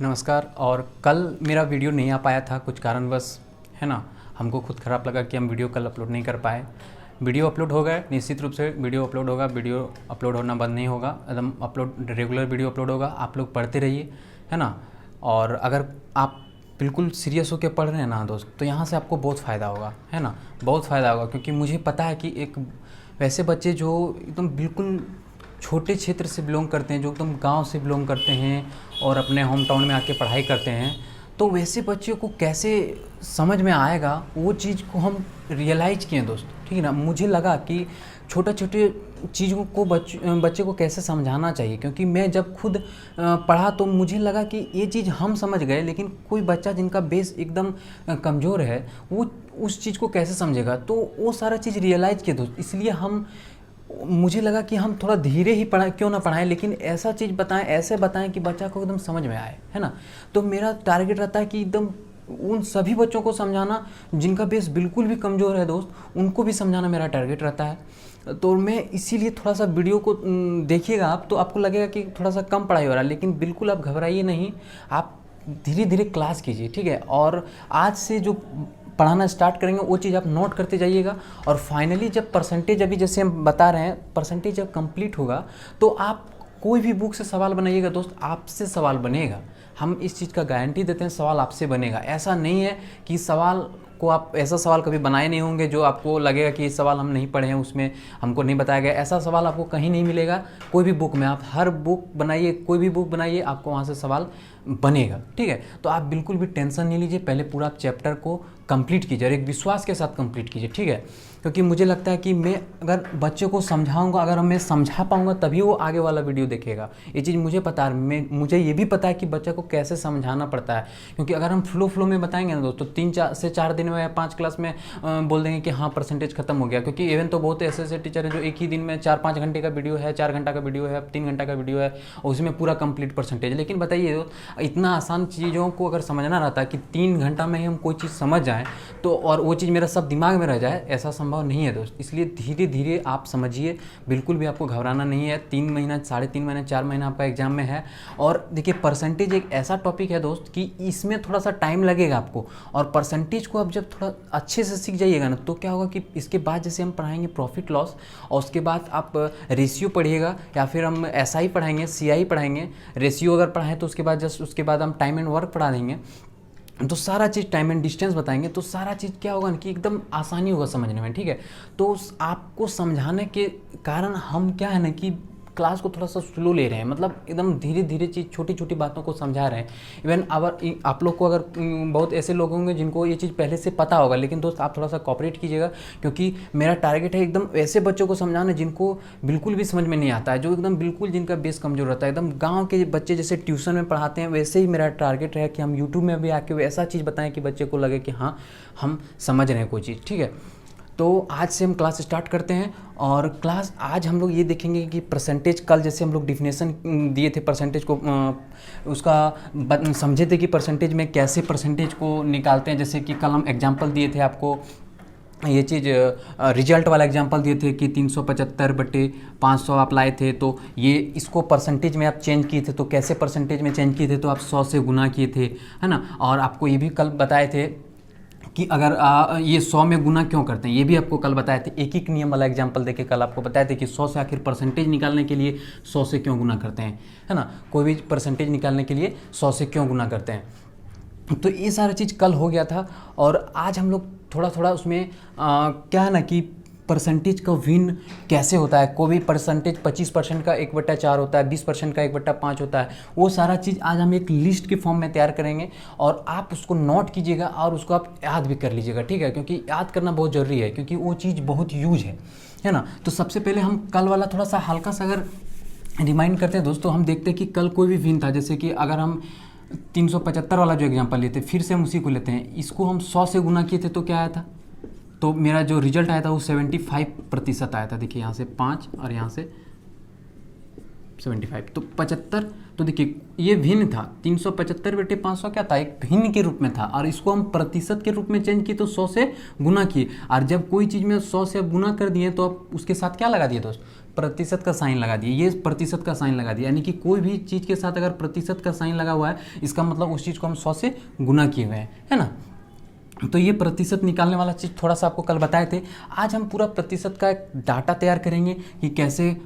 नमस्कार। और कल मेरा वीडियो नहीं आ पाया था कुछ कारणवश, है ना। हमको खुद ख़राब लगा कि हम वीडियो कल अपलोड नहीं कर पाए। वीडियो अपलोड हो गए, निश्चित रूप से वीडियो अपलोड होगा, वीडियो अपलोड होना बंद नहीं होगा, एकदम अपलोड रेगुलर वीडियो अपलोड होगा। आप लोग पढ़ते रहिए, है ना। और अगर आप बिल्कुल सीरियस होकर पढ़ रहे हैं ना दोस्त, तो यहाँ से आपको बहुत फ़ायदा होगा, है ना। बहुत फ़ायदा होगा, क्योंकि मुझे पता है कि एक वैसे बच्चे जो एकदम बिल्कुल छोटे क्षेत्र से बिलोंग करते हैं, जो एकदम गांव से बिलोंग करते हैं और अपने होम टाउन में आके पढ़ाई करते हैं, तो वैसे बच्चों को कैसे समझ में आएगा वो चीज़ को हम रियलाइज़ किए दोस्त, ठीक है ना। मुझे लगा कि छोटे छोटे चीज़ों को बच्चे को कैसे समझाना चाहिए, क्योंकि मैं जब खुद पढ़ा तो मुझे लगा कि ये चीज़ हम समझ गए, लेकिन कोई बच्चा जिनका बेस एकदम कमज़ोर है वो उस चीज़ को कैसे समझेगा। तो वो सारा चीज़ रियलाइज़ किए दोस्त, इसलिए मुझे लगा कि हम थोड़ा धीरे ही पढ़ाएं, क्यों ना पढ़ाएं, लेकिन ऐसा चीज़ बताएं, ऐसे बताएं कि बच्चा को एकदम समझ में आए, है ना। तो मेरा टारगेट रहता है कि एकदम उन सभी बच्चों को समझाना जिनका बेस बिल्कुल भी कमज़ोर है दोस्त, उनको भी समझाना मेरा टारगेट रहता है। तो मैं इसीलिए थोड़ा सा वीडियो को देखिएगा आप, तो आपको लगेगा कि थोड़ा सा कम पढ़ाई हो रहा है, लेकिन बिल्कुल आप घबराइए नहीं। आप धीरे धीरे क्लास कीजिए, ठीक है। और आज से जो पढ़ाना स्टार्ट करेंगे वो चीज़ आप नोट करते जाइएगा। और फाइनली जब परसेंटेज, अभी जैसे हम बता रहे हैं, परसेंटेज जब कंप्लीट होगा तो आप कोई भी बुक से सवाल बनाइएगा दोस्त, आपसे सवाल बनेगा। हम इस चीज़ का गारंटी देते हैं, सवाल आपसे बनेगा। ऐसा नहीं है कि सवाल को आप ऐसा सवाल कभी बनाए नहीं होंगे जो आपको लगेगा कि ये सवाल हम नहीं पढ़े हैं, उसमें हमको नहीं बताया गया। ऐसा सवाल आपको कहीं नहीं मिलेगा, कोई भी बुक में। आप हर बुक बनाइए, कोई भी बुक बनाइए, आपको वहाँ से सवाल बनेगा, ठीक है। तो आप बिल्कुल भी टेंशन नहीं लीजिए, पहले पूरा आप चैप्टर को कंप्लीट कीजिए और एक विश्वास के साथ कंप्लीट कीजिए, ठीक है। क्योंकि मुझे लगता है कि मैं अगर बच्चे को समझाऊंगा, अगर मैं समझा पाऊंगा, तभी वो आगे वाला वीडियो देखेगा। ये चीज़ मुझे पता है, मुझे ये भी पता है कि बच्चे को कैसे समझाना पड़ता है। क्योंकि अगर हम फ्लो में बताएंगे ना दोस्तों, 3 से 4 दिन में या 5 क्लास में बोल देंगे कि हाँ परसेंटेज खत्म हो गया। क्योंकि इवन तो बहुत ऐसे टीचर हैं जो एक ही दिन में 4-5 घंटे का वीडियो है, 4 घंटा का वीडियो है, 3 घंटा का वीडियो है, और उसमें पूरा कंप्लीट परसेंटेज। लेकिन बताइए, इतना आसान चीज़ों को अगर समझना रहता है कि 3 घंटा में ही हम कोई चीज़ समझ जाएँ, तो और वो चीज़ मेरा सब दिमाग में रह जाए, ऐसा संभव नहीं है दोस्त। इसलिए धीरे धीरे आप समझिए, बिल्कुल भी आपको घबराना नहीं है। 3 महीना, 3.5 महीना, 4 महीना आपका एग्जाम में है। और देखिए, परसेंटेज एक ऐसा टॉपिक है दोस्त कि इसमें थोड़ा सा टाइम लगेगा आपको। और परसेंटेज को आप जब थोड़ा अच्छे से सीख जाइएगा ना, तो क्या होगा कि इसके बाद जैसे हम पढ़ाएंगे प्रॉफिट लॉस, और उसके बाद आप रेशियो पढ़िएगा, या फिर हम SI पढ़ाएंगे, CI पढ़ाएंगे। रेशियो अगर पढ़ाएं तो उसके बाद जस्ट उसके बाद हम टाइम एंड वर्क पढ़ा देंगे। तो सारा चीज़ टाइम एंड डिस्टेंस बताएंगे, तो सारा चीज़ क्या होगा ना कि एकदम आसानी होगा समझने में, ठीक है। तो आपको समझाने के कारण हम क्या है ना कि क्लास को थोड़ा सा स्लो ले रहे हैं, मतलब एकदम धीरे धीरे चीज़, छोटी छोटी बातों को समझा रहे हैं। इवन आप लोग को अगर बहुत ऐसे लोग होंगे जिनको ये चीज़ पहले से पता होगा, लेकिन दोस्त आप थोड़ा सा कॉपरेट कीजिएगा, क्योंकि मेरा टारगेट है एकदम ऐसे बच्चों को समझाना जिनको बिल्कुल भी समझ में नहीं आता है, जो एकदम बिल्कुल जिनका बेस कमज़ोर रहता है। एकदम गाँव के बच्चे जैसे ट्यूशन में पढ़ाते हैं, वैसे ही मेरा टारगेट है कि हम यूट्यूब में भी आके ऐसा चीज़ बताएं कि बच्चे को लगे कि हाँ हम समझ रहे हैं कोई चीज़, ठीक है। तो आज से हम क्लास स्टार्ट करते हैं। और क्लास आज हम लोग ये देखेंगे कि परसेंटेज, कल जैसे हम लोग डिफिनेशन दिए थे परसेंटेज को, उसका समझे थे कि परसेंटेज में कैसे परसेंटेज को निकालते हैं। जैसे कि कल हम एग्जांपल दिए थे आपको, ये चीज़ रिजल्ट वाला एग्जांपल दिए थे कि 375/500 आप लाए थे, तो ये इसको परसेंटेज में आप चेंज किए थे। तो कैसे परसेंटेज में चेंज किए थे, तो आप 100 से गुना किए थे, है ना। और आपको ये भी कल बताए थे कि अगर ये 100 में गुना क्यों करते हैं, ये भी आपको कल बताए थे। एक एक नियम वाला एग्जांपल देके कल आपको बताए थे कि 100 से आखिर परसेंटेज निकालने के लिए 100 से क्यों गुना करते हैं, है ना। कोई भी परसेंटेज निकालने के लिए 100 से क्यों गुना करते हैं। तो ये सारा चीज़ कल हो गया था। और आज हम लोग थोड़ा थोड़ा उसमें क्या है ना कि परसेंटेज का भिन्न कैसे होता है। कोई भी परसेंटेज 25% का 1/4 होता है, 20% का 1/5 होता है। वो सारा चीज़ आज हम एक लिस्ट के फॉर्म में तैयार करेंगे, और आप उसको नोट कीजिएगा और उसको आप याद भी कर लीजिएगा, ठीक है। क्योंकि याद करना बहुत ज़रूरी है, क्योंकि वो चीज़ बहुत यूज है ना। तो सबसे पहले हम कल वाला थोड़ा सा हल्का सा अगर रिमाइंड करते हैं दोस्तों, हम देखते हैं कि कल कोई भी भिन्न था। जैसे कि अगर हम 375 वाला जो एग्जाम्पल लेते, फिर से हम उसी को लेते हैं, इसको हम 100 से गुना किए थे तो क्या आया था, तो मेरा जो रिजल्ट आया था वो 75% आया था। देखिए यहाँ से 5 और यहाँ से 75। तो 75, तो देखिए ये भिन्न था, 375/500 क्या था, एक भिन्न के रूप में था, और इसको हम प्रतिशत के रूप में चेंज किए तो 100 से गुना किए। और जब कोई चीज़ में 100 से गुना कर दिए तो अब उसके साथ क्या लगा दिए दोस्त, प्रतिशत का साइन लगा दिए, ये प्रतिशत का साइन लगा दिया। यानी कि कोई भी चीज़ के साथ अगर प्रतिशत का साइन लगा हुआ है, इसका मतलब उस चीज़ को हम 100 से गुना किए हुए हैं, है ना। तो ये प्रतिशत निकालने वाला चीज़ थोड़ा सा आपको कल बताए थे। आज हम पूरा प्रतिशत का एक डाटा तैयार करेंगे कि कैसे,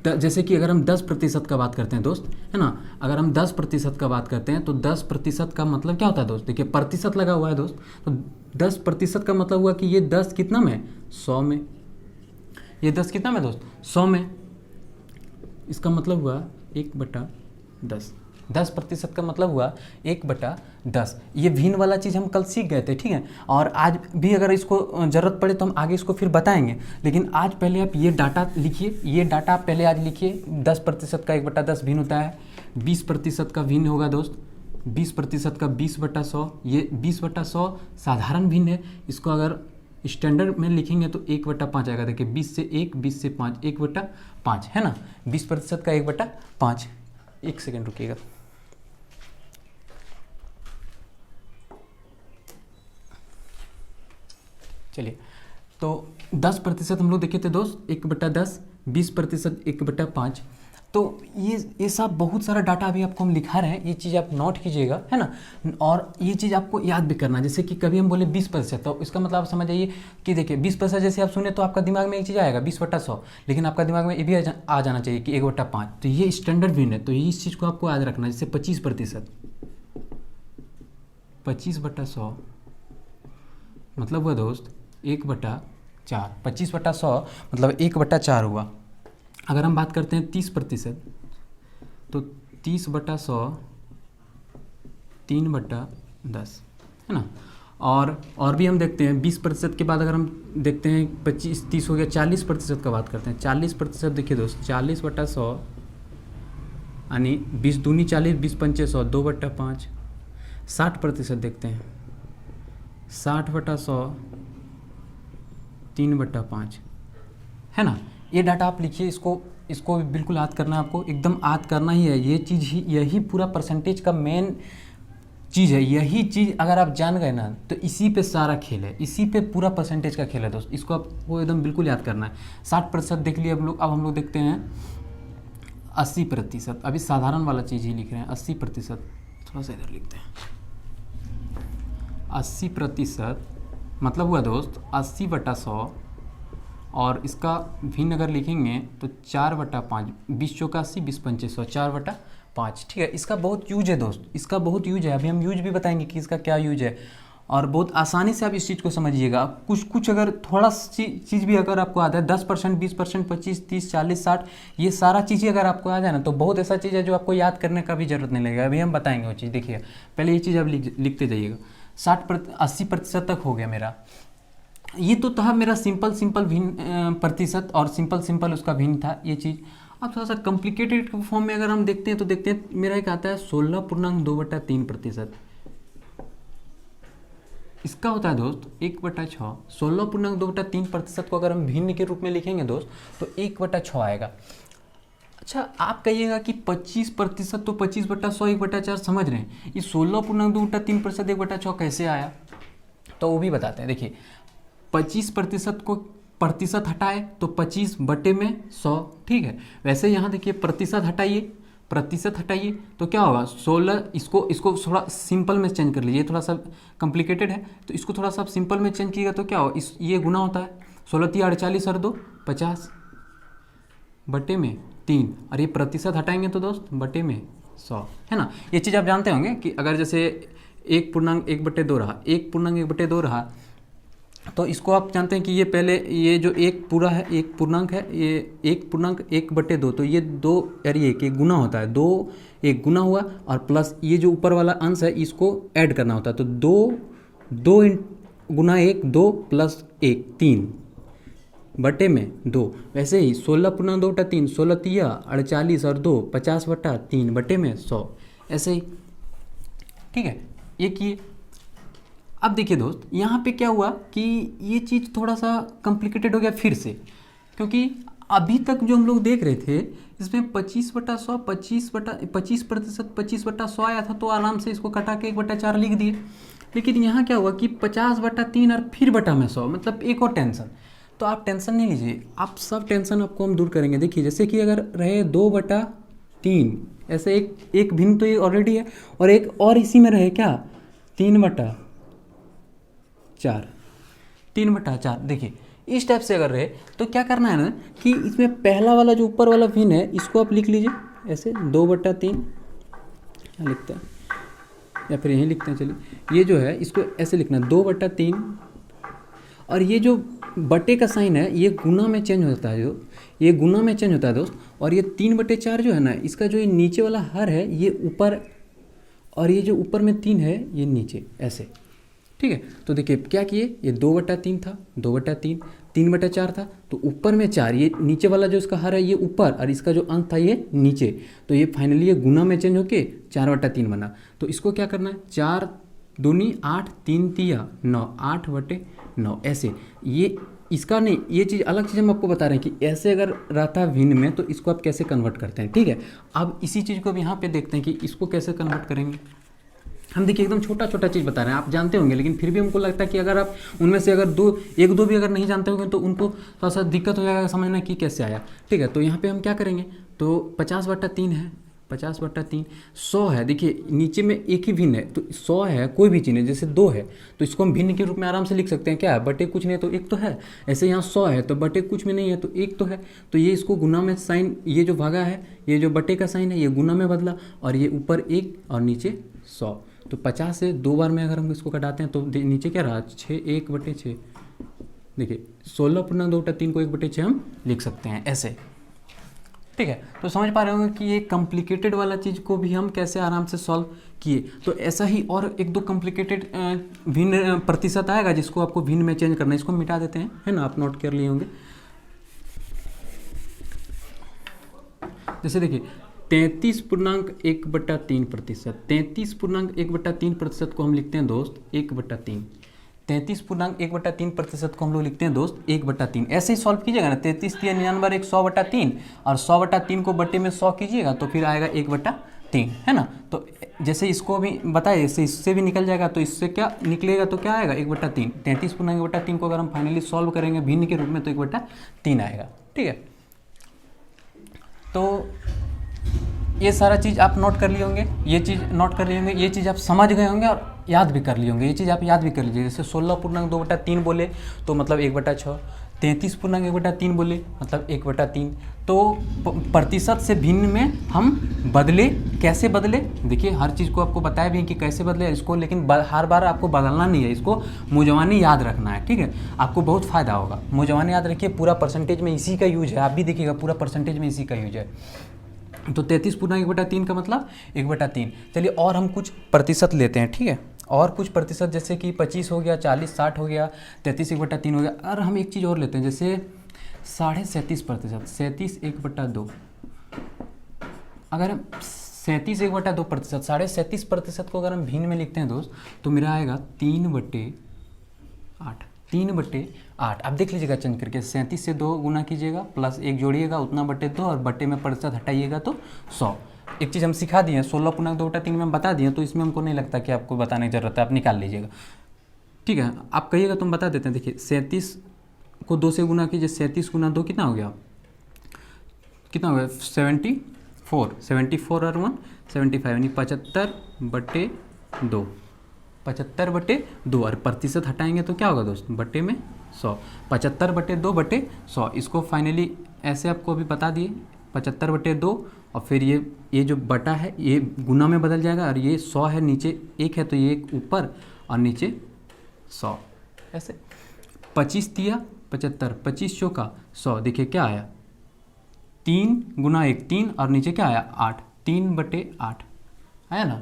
जैसे कि अगर हम 10% का बात करते हैं दोस्त, है ना, अगर हम 10% का बात करते हैं तो 10% का मतलब क्या होता है दोस्त, देखिए प्रतिशत लगा हुआ है दोस्त, तो 10% का मतलब हुआ कि ये 10 कितना में, 100 में, ये 10 कितना में दोस्त, 100 में, इसका मतलब हुआ 1/10। 10% का मतलब हुआ 1/10। ये भिन्न वाला चीज़ हम कल सीख गए थे, ठीक है। और आज भी अगर इसको ज़रूरत पड़े तो हम आगे इसको फिर बताएंगे, लेकिन आज पहले आप ये डाटा लिखिए, ये डाटा आप पहले आज लिखिए। 10% का 1/10 भिन्न होता है। 20% का भिन्न होगा दोस्त, 20% का 20/100, ये 20/100 साधारण भिन्न है। इसको अगर स्टैंडर्ड में लिखेंगे तो 1/5 आएगा। देखिए 20 से 1, 20 से 5, 1/5, है ना। 20% का 1/5। एक सेकेंड रुकिएगा। चलिए, तो 10% हम लोग देखे थे दोस्त 1/10, 20% 1/5। तो ये सब बहुत सारा डाटा अभी आपको हम लिखा रहे हैं, ये चीज़ आप नोट कीजिएगा, है ना। और ये चीज़ आपको याद भी करना, जैसे कि कभी हम बोले 20%, तो इसका मतलब आप समझ जाइए कि देखिए 20% जैसे आप सुने तो आपका दिमाग में एक चीज़ आएगा 20/100, लेकिन आपका दिमाग में ये भी आ जाना चाहिए कि 1/5। तो ये स्टैंडर्ड भिन्न है, तो ये इस चीज़ को आपको याद रखना है। जैसे 25%, 25/100 मतलब हुआ दोस्त 1/4। 25/100 मतलब 1/4 हुआ। अगर हम बात करते हैं 30%, तो 30/100 3/10, है ना। और भी हम देखते हैं 20% के बाद अगर हम देखते हैं 25, 30 हो गया, 40% का बात करते हैं। 40% देखिए दोस्त 40/100 यानी 20 दूनी 40, 20 पंचे 100, 2/5। 60% देखते हैं, 60/100 3/5, है ना। ये डाटा आप लिखिए, इसको बिल्कुल याद करना है आपको, एकदम याद करना ही है। ये चीज़ ही, यही पूरा परसेंटेज का मेन चीज़ है। यही चीज़ अगर आप जान गए ना तो इसी पे सारा खेल है, इसी पे पूरा परसेंटेज का खेल है दोस्त। इसको आपको एकदम बिल्कुल याद करना है। 60% देख लिए अब हम लोग देखते हैं 80%। अभी साधारण वाला चीज़ ही लिख रहे हैं 80%, थोड़ा सा इधर लिखते हैं। 80% मतलब हुआ दोस्त 80/100, और इसका भिन्न अगर लिखेंगे तो 4/5, 20 चौका 80, 20 पंचे 100, 4/5, ठीक है। इसका बहुत यूज है दोस्त, इसका बहुत यूज है। अभी हम यूज भी बताएंगे कि इसका क्या यूज है, और बहुत आसानी से आप इस चीज़ को समझिएगा। कुछ अगर थोड़ा चीज़ भी अगर आपको आता है, 10%, 20%, 25, 30, 40, 60, ये सारा चीज़ें अगर आपको आ जाए ना तो बहुत ऐसा चीज़ है जो आपको याद करने का भी जरूरत नहीं लगेगा। अभी हम बताएंगे वो चीज़। देखिए पहले ये चीज़ आप लिखते जाइएगा। 80% तक हो गया मेरा। ये तो था मेरा सिंपल भिन्न प्रतिशत, और सिंपल उसका भिन्न था ये चीज़। अब थोड़ा सा कॉम्प्लिकेटेड फॉर्म में अगर हम देखते हैं तो देखते हैं मेरा एक आता है 16.2/3%। इसका होता है दोस्त 1/6। 16.2/3% को अगर हम भिन्न के रूप में लिखेंगे दोस्त तो 1/6 आएगा। अच्छा, आप कहिएगा कि 25%, तो 25/100 1/4 समझ रहे हैं, ये 16.2/3% 1/6 कैसे आया, तो वो भी बताते हैं। देखिए 25% को प्रतिशत हटाए तो 25/100, ठीक है। वैसे यहाँ देखिए प्रतिशत हटाइए तो क्या होगा 16। इसको थोड़ा सिंपल में चेंज कर लीजिए, थोड़ा सा कॉम्प्लिकेटेड है तो इसको थोड़ा सा सिंपल में चेंज कीजिएगा तो क्या होगा, ये गुना होता है 16 48 और 2 50 बटे में 3, और ये प्रतिशत हटाएंगे तो दोस्त बटे में 100, है ना। ये चीज़ आप जानते होंगे कि अगर जैसे 1.1/2 रहा, 1.1/2 रहा, तो इसको आप जानते हैं कि ये पहले ये जो एक पूर्णांक है, ये 1.1/2, तो ये 2 यार ये एक गुना होता है, 2 एक गुना हुआ, और प्लस ये जो ऊपर वाला अंश है इसको ऐड करना होता है, तो 2 गुना 1 2 प्लस 1 3 बटे में 2। वैसे ही 16.2/3, 16 तिया 48 और 2 50/3 बटे में 100, ऐसे ही, ठीक है। ये किए। अब देखिए दोस्त यहाँ पे क्या हुआ कि ये चीज़ थोड़ा सा कॉम्प्लिकेटेड हो गया फिर से, क्योंकि अभी तक जो हम लोग देख रहे थे इसमें 25/100 25% 25/100 आया था, तो आराम से इसको कटा के 1/4 लिख दिए। लेकिन यहाँ क्या हुआ कि 50/3 और फिर बटा में 100, मतलब एक और टेंशन। तो आप टेंशन नहीं लीजिए, आप सब टेंशन आपको हम दूर करेंगे। देखिए जैसे कि अगर रहे 2/3, ऐसे एक भिन्न तो ये ऑलरेडी है, और एक और इसी में रहे क्या 3/4, 3/4। देखिए इस टाइप से अगर रहे तो क्या करना है ना कि इसमें पहला वाला जो ऊपर वाला भिन्न है इसको आप लिख लीजिए ऐसे 2/3 लिखते हैं, या फिर यहीं लिखते हैं, चलिए ये जो है इसको ऐसे लिखना 2/3, और ये जो बटे का साइन है ये गुना में चेंज होता है, जो ये गुना में चेंज होता है दोस्त। और ये 3/4 जो है ना, इसका जो ये नीचे वाला हर है ये ऊपर, और ये जो ऊपर में 3 है ये नीचे, ऐसे। ठीक है, तो देखिए क्या किए, ये 2/3 था, 2/3, 3/4 था, तो ऊपर में 4, ये नीचे वाला जो इसका हर है ये ऊपर, और इसका जो अंक था ये नीचे, तो ये फाइनली ये गुना में चेंज होके 4/3 बना। तो इसको क्या करना है, 4 दूनी 8, 3 तिया 9, 8/9 ऐसे। ये इसका नहीं, ये चीज़ अलग चीज़ हम आपको बता रहे हैं कि ऐसे अगर रहता है भिन्न में तो इसको आप कैसे कन्वर्ट करते हैं। ठीक है, अब इसी चीज़ को अब यहाँ पे देखते हैं कि इसको कैसे कन्वर्ट करेंगे। हम देखिए एकदम छोटा छोटा चीज़ बता रहे हैं, आप जानते होंगे, लेकिन फिर भी हमको लगता है कि अगर आप उनमें से अगर एक दो भी अगर नहीं जानते होंगे तो उनको थोड़ा सा दिक्कत हो जाएगा समझना कि कैसे आया। ठीक है, तो यहाँ पे हम क्या करेंगे, तो 50/3 है, 50/3, 100 है। देखिए नीचे में एक ही भिन्न है, तो 100 है, कोई भी चिन्ह है, जैसे 2 है तो इसको हम भिन्न के रूप में आराम से लिख सकते हैं। क्या है, बटे कुछ नहीं है तो एक तो है, ऐसे यहाँ 100 है तो बटे कुछ में नहीं है तो एक तो है, तो ये इसको गुना में साइन, ये जो भागा है, ये जो बटे का साइन है ये गुना में बदला, और ये ऊपर 1 और नीचे 100। तो 50 से 2 बार में अगर हम इसको कटाते हैं तो नीचे क्या रहा, 6, 1/6। देखिए 16.2/3 को 1/6 हम लिख सकते हैं ऐसे। ठीक है, तो समझ पा रहे होंगे कि ये कॉम्प्लिकेटेड वाला चीज़ को भी हम कैसे आराम से सॉल्व किए। तो ऐसा ही और एक दो कॉम्प्लिकेटेड भिन्न प्रतिशत आएगा जिसको आपको भिन्न में चेंज करना है, इसको मिटा देते हैं, है ना, आप नोट कर लिए होंगे। जैसे देखिए 33.1/3%, 33.1/3% को हम लिखते हैं दोस्त 1/3, 33.1/3% को हम लोग लिखते हैं दोस्त 1/3। ऐसे ही सॉल्व कीजिएगा ना, 33 × 99 100/3, और 100/3 को बटे में 100 कीजिएगा तो फिर आएगा 1/3, है ना। तो जैसे इसको भी बताए, जैसे इससे भी निकल जाएगा, तो इससे क्या निकलेगा, तो क्या आएगा 1/3। 33.1/3 को अगर हम फाइनली सॉल्व करेंगे भिन्न के रूप में तो 1/3 आएगा। ठीक है, तो ये सारा चीज़ आप नोट कर लिए होंगे, ये चीज़ नोट कर लिए होंगे, ये चीज़ आप समझ गए होंगे और याद भी कर लिए होंगे। ये चीज़ आप याद भी कर लीजिए, जैसे 16.2/3 बोले तो मतलब 1/6, 33.1/3 बोले मतलब 1/3। तो प्रतिशत से भिन्न में हम बदले, कैसे बदले, देखिए हर चीज़ को आपको बताया भी कि कैसे बदले इसको, लेकिन हर बार आपको बदलना नहीं है, इसको मुजवानी याद रखना है। ठीक है, आपको बहुत फ़ायदा होगा, मुजवानी याद रखिए, पूरा परसेंटेज में इसी का यूज है, आप भी देखिएगा पूरा परसेंटेज में इसी का यूज है। तो 33.1/3 का मतलब 1/3। चलिए और हम कुछ प्रतिशत लेते हैं। ठीक है, और कुछ प्रतिशत जैसे कि 25 हो गया, 40, 60 हो गया, 33 1/3 हो गया। और हम एक चीज़ और लेते हैं, जैसे 37.5%, 37 1/2। अगर हम 37 1/2%, 37.5% को अगर हम भिन्न में लिखते हैं दोस्त तो मेरा आएगा 3/8, 3/8। आप देख लीजिएगा चेंज करके, 37 से 2 गुना कीजिएगा, प्लस 1 जोड़िएगा, उतना बटे 2, और बटे में प्रतिशत हटाइएगा तो 100। एक चीज़ हम सिखा दिए, 16.2/3 में हम बता दिए, तो इसमें हमको नहीं लगता कि आपको बताने की ज़रूरत है, आप निकाल लीजिएगा। ठीक है, आप कहिएगा तो हम बता देते हैं। देखिए 37 को 2 से गुना कीजिए, 37 गुना 2 कितना हो गया, कितना हो गया 74, 74 और 1 75, यानी 75/2, 75/2। और प्रतिशत हटाएंगे तो क्या होगा दोस्त, बटे में 100, 75/2/100। इसको फाइनली ऐसे आपको अभी बता दिए 75/2, और फिर ये जो बटा है ये गुना में बदल जाएगा, और ये 100 है, नीचे 1 है तो ये एक ऊपर और नीचे 100 ऐसे। 25 तिया 75, 25 चौका 100। देखिए क्या आया, 3 गुना 1 3, और नीचे क्या आया 8, 3/8 आया ना।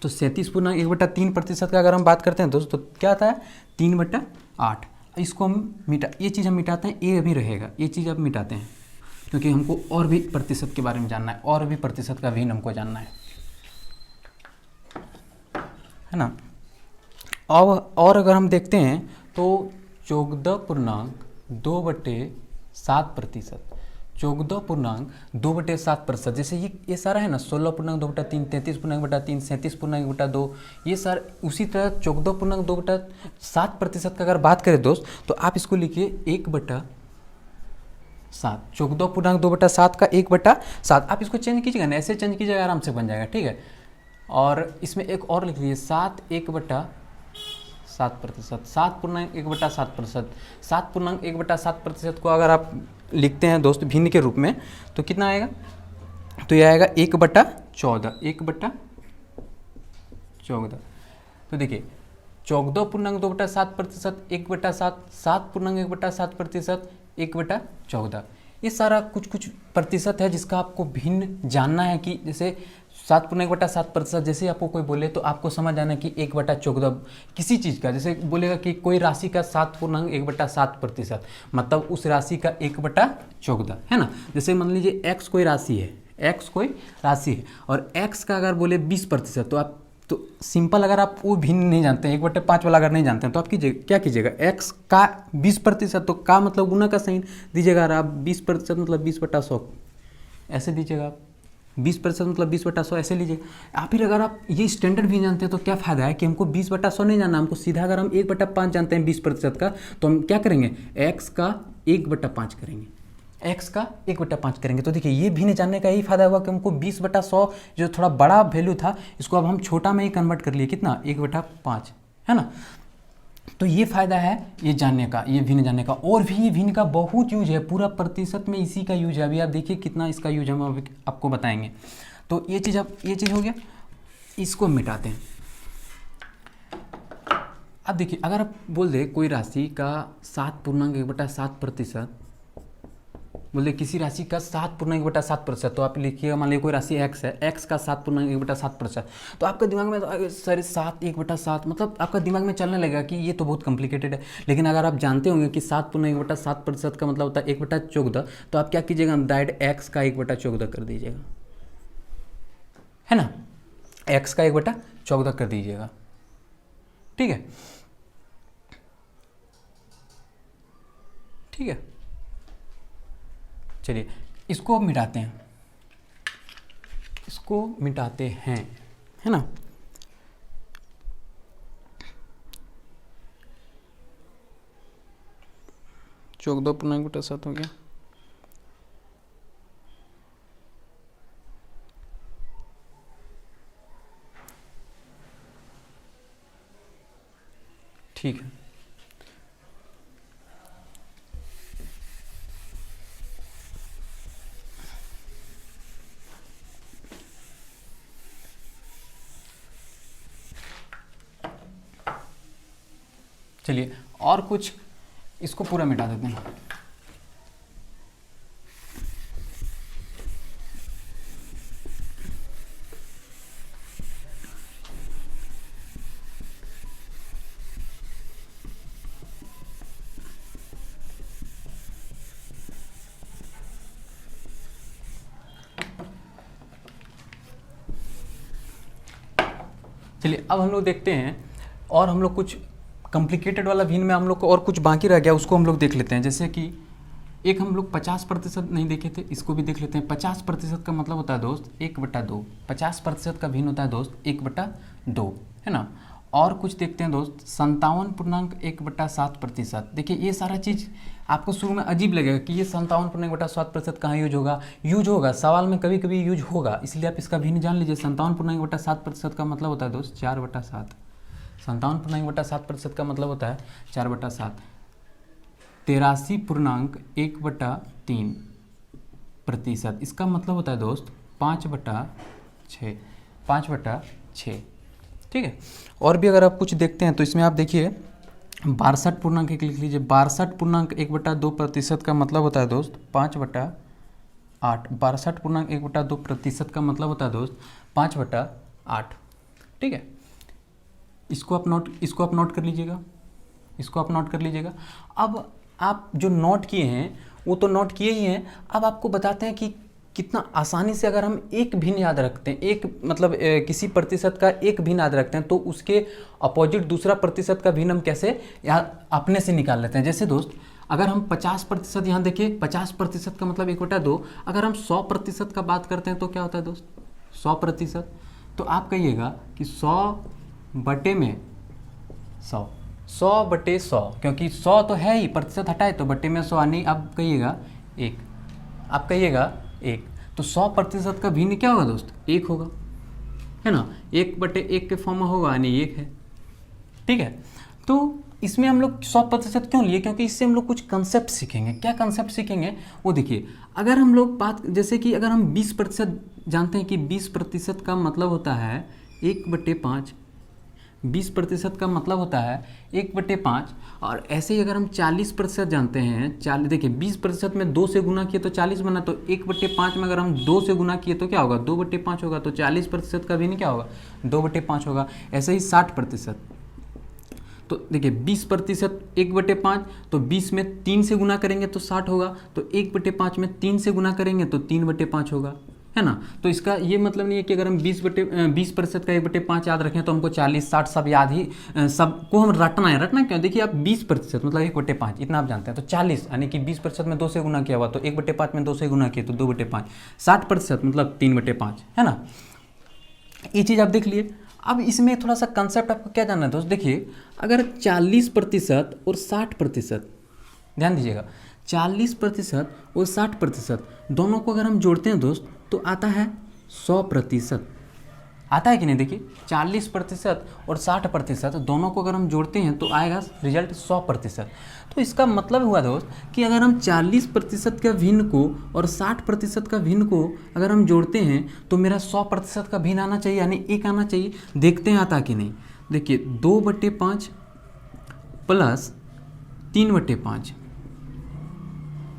तो 37.1/3% का अगर हम बात करते हैं दोस्तों तो क्या आता है 3/8। इसको हम ये चीज़ हम मिटाते हैं, ये अभी रहेगा, ये चीज़ अब मिटाते हैं क्योंकि हमको और भी प्रतिशत के बारे में जानना है, और भी प्रतिशत का भिन्न हमको जानना है ना। और अगर हम देखते हैं तो 14.2/3 7%, 14.2/7%। जैसे ये सारा है ना 16.2/3, 33.1/3, 37.1/2, ये सारा उसी तरह 14.2/7% का अगर बात करें दोस्त, तो आप इसको लिखिए 1/7, 14.2/7 का 1/7। आप इसको चेंज कीजिएगा ना, ऐसे चेंज कीजिएगा आराम से बन जाएगा, ठीक है। और इसमें एक और लिख लीजिए 7/1/7%, 7.1/7%। 7.1/7% को अगर आप लिखते हैं दोस्त भिन्न के रूप में, तो कितना आएगा, तो ये आएगा 1/14, 1/14। तो देखिए 14.2/7%, 1/7, 7.1/7%, 1/14। ये सारा कुछ कुछ प्रतिशत है जिसका आपको भिन्न जानना है, कि जैसे 7.1/7%, जैसे आपको कोई बोले तो आपको समझ आना कि 1/14 किसी चीज़ का, जैसे बोलेगा कि कोई राशि का 7.1/7%, मतलब उस राशि का 1/14 है ना। जैसे मान लीजिए x कोई राशि है, x कोई राशि है और x का अगर बोले 20%, तो आप तो सिंपल, अगर आप वो भिन्न नहीं जानते हैं 1/5 वाला अगर नहीं जानते हैं, तो आप क्या कीजिएगा, x का 20%, तो का मतलब गुना का साइन दीजिएगा। आप 20% मतलब 20/100 ऐसे दीजिएगा, आप 20% मतलब 20/100 ऐसे लीजिएगा। या फिर अगर आप ये स्टैंडर्ड भी जानते हैं तो क्या फ़ायदा है कि हमको 20/100 नहीं जानना, हमको सीधा अगर हम 1/5 जानते हैं 20% का, तो हम क्या करेंगे, x का 1/5 करेंगे, x का 1/5 करेंगे। तो देखिए ये भिन्न जानने का यही फायदा हुआ कि हमको 20/100 जो थोड़ा बड़ा वैल्यू था, इसको अब हम छोटा में ही कन्वर्ट कर लिए, कितना, 1/5 है ना। तो ये फायदा है ये जानने का, ये भिन्न जानने का। और भी ये भिन्न का बहुत यूज है, पूरा प्रतिशत में इसी का यूज है। अभी आप देखिए कितना इसका यूज हम अभी आपको बताएंगे। तो ये चीज़ हो गया, इसको मिटाते हैं। अब देखिए अगर आप बोल दे कोई राशि का 7.1/7%, बोले किसी राशि का 7.1/7%, तो आप लिखिएगा, मान लीजिए कोई राशि x है, x का 7.1/7%, तो आपका दिमाग में सर 7 मतलब आपका दिमाग में चलने लगेगा कि ये तो बहुत कॉम्प्लिकेटेड है। लेकिन अगर आप जानते होंगे कि 7.1/7% का मतलब होता है 1/14, तो आप क्या कीजिएगा, डायरेक्ट x का 1/14 कर दीजिएगा, है ना, x का 1/14 कर दीजिएगा, ठीक है, ठीक है। चलिए इसको मिटाते हैं, है ना। चौक 2.7 हो गया, ठीक है। चलिए और कुछ, इसको पूरा मिटा देते हैं। चलिए अब हम लोग देखते हैं, और हम लोग कुछ कॉम्प्लिकेटेड वाला भिन्न में हम लोग को और कुछ बाकी रह गया, उसको हम लोग देख लेते हैं। जैसे कि एक हम लोग 50% नहीं देखे थे, इसको भी देख लेते हैं। 50% का मतलब होता है दोस्त 1/2, 50% का भिन्न होता है दोस्त 1/2, है ना। और कुछ देखते हैं दोस्त 57.1/7%। देखिए ये सारा चीज़ आपको शुरू में अजीब लगेगा कि ये 57.1/7% कहाँ यूज होगा, सवाल में कभी कभी यूज होगा, इसलिए आप इसका भिन्न जान लीजिए। 57.1/7% का मतलब होता है दोस्त 4/7, 57.1/7% का मतलब होता है 4/7। 83.1/3%, इसका मतलब होता है दोस्त 5/6, 5/6, ठीक है। और भी अगर आप कुछ देखते हैं तो इसमें आप देखिए 62.1 लिख लीजिए, 62.1/2% का मतलब होता है दोस्त 5/8, 62.1/2% का मतलब होता है दोस्त 5/8, ठीक है। इसको आप नोट कर लीजिएगा, अब आप जो नोट किए हैं वो तो नोट किए ही हैं। अब आपको बताते हैं कि कितना आसानी से अगर हम एक भिन्न याद रखते हैं, एक मतलब किसी प्रतिशत का एक भिन्न याद रखते हैं, तो उसके अपोजिट दूसरा प्रतिशत का भिन्न हम कैसे याद अपने से निकाल लेते हैं। जैसे दोस्त अगर हम 50% यहाँ देखिए 50% का मतलब 1/2। अगर हम 100% का बात करते हैं तो क्या होता है दोस्त, 100%। तो आप कहिएगा कि 100 में 100, 100/100, क्योंकि 100 तो है ही, प्रतिशत हटाए तो बटे में 100 यानी आप कहिएगा 1, आप कहिएगा 1। तो 100% का भिन्न क्या होगा दोस्त, 1 होगा, है ना, 1/1 के फॉर्म में होगा यानी 1 है। ठीक है, तो इसमें हम लोग 100% क्यों लिए, क्योंकि इससे हम लोग कुछ कंसेप्ट सीखेंगे। क्या कंसेप्ट सीखेंगे वो देखिए। अगर हम लोग बात, जैसे कि अगर हम 20% जानते हैं कि 20% का मतलब होता है 1/5, 20% का मतलब होता है 1/5। और ऐसे ही अगर हम 40% जानते हैं, देखिए 20% में 2 से गुना किए तो 40 बना, तो 1/5 में अगर हम 2 से गुना किए तो क्या होगा, 2/5 होगा। तो 40% का भी नहीं क्या होगा, 2/5 होगा। ऐसे ही 60%, तो देखिए 20% 1/5, तो 20 में 3 से गुना करेंगे तो 60 होगा। तो 1/5 में 3 से गुना करेंगे तो 3/5 होगा, है ना। तो इसका ये मतलब नहीं है कि अगर हम 20% का 1/5 याद रखें तो हमको 40 60 सब याद ही, सबको हम रटना है। रटना क्यों, देखिए आप 20% मतलब 1/5 इतना आप जानते हैं, तो 40 यानी कि 20% में 2 से गुना किया हुआ, तो 1/5 में 2 से गुना किया तो 2/5। 60% मतलब 3/5, है ना। ये चीज़ आप देख लिए। अब इसमें थोड़ा सा कंसेप्ट आपको क्या जानना है दोस्त, देखिए अगर 40% और 60%, ध्यान दीजिएगा, 40% और 60% दोनों को अगर हम जोड़ते हैं दोस्त तो आता है 100%। आता है कि नहीं, देखिए 40% और 60% दोनों को अगर हम जोड़ते हैं तो आएगा रिजल्ट 100%। तो इसका मतलब हुआ दोस्त कि अगर हम 40% का भिन्न को और 60% का भिन्न को अगर हम जोड़ते हैं तो मेरा 100% का भिन्न आना चाहिए, यानी 1 आना चाहिए। देखते हैं आता कि नहीं। देखिए 2/5 प्लस 3/5,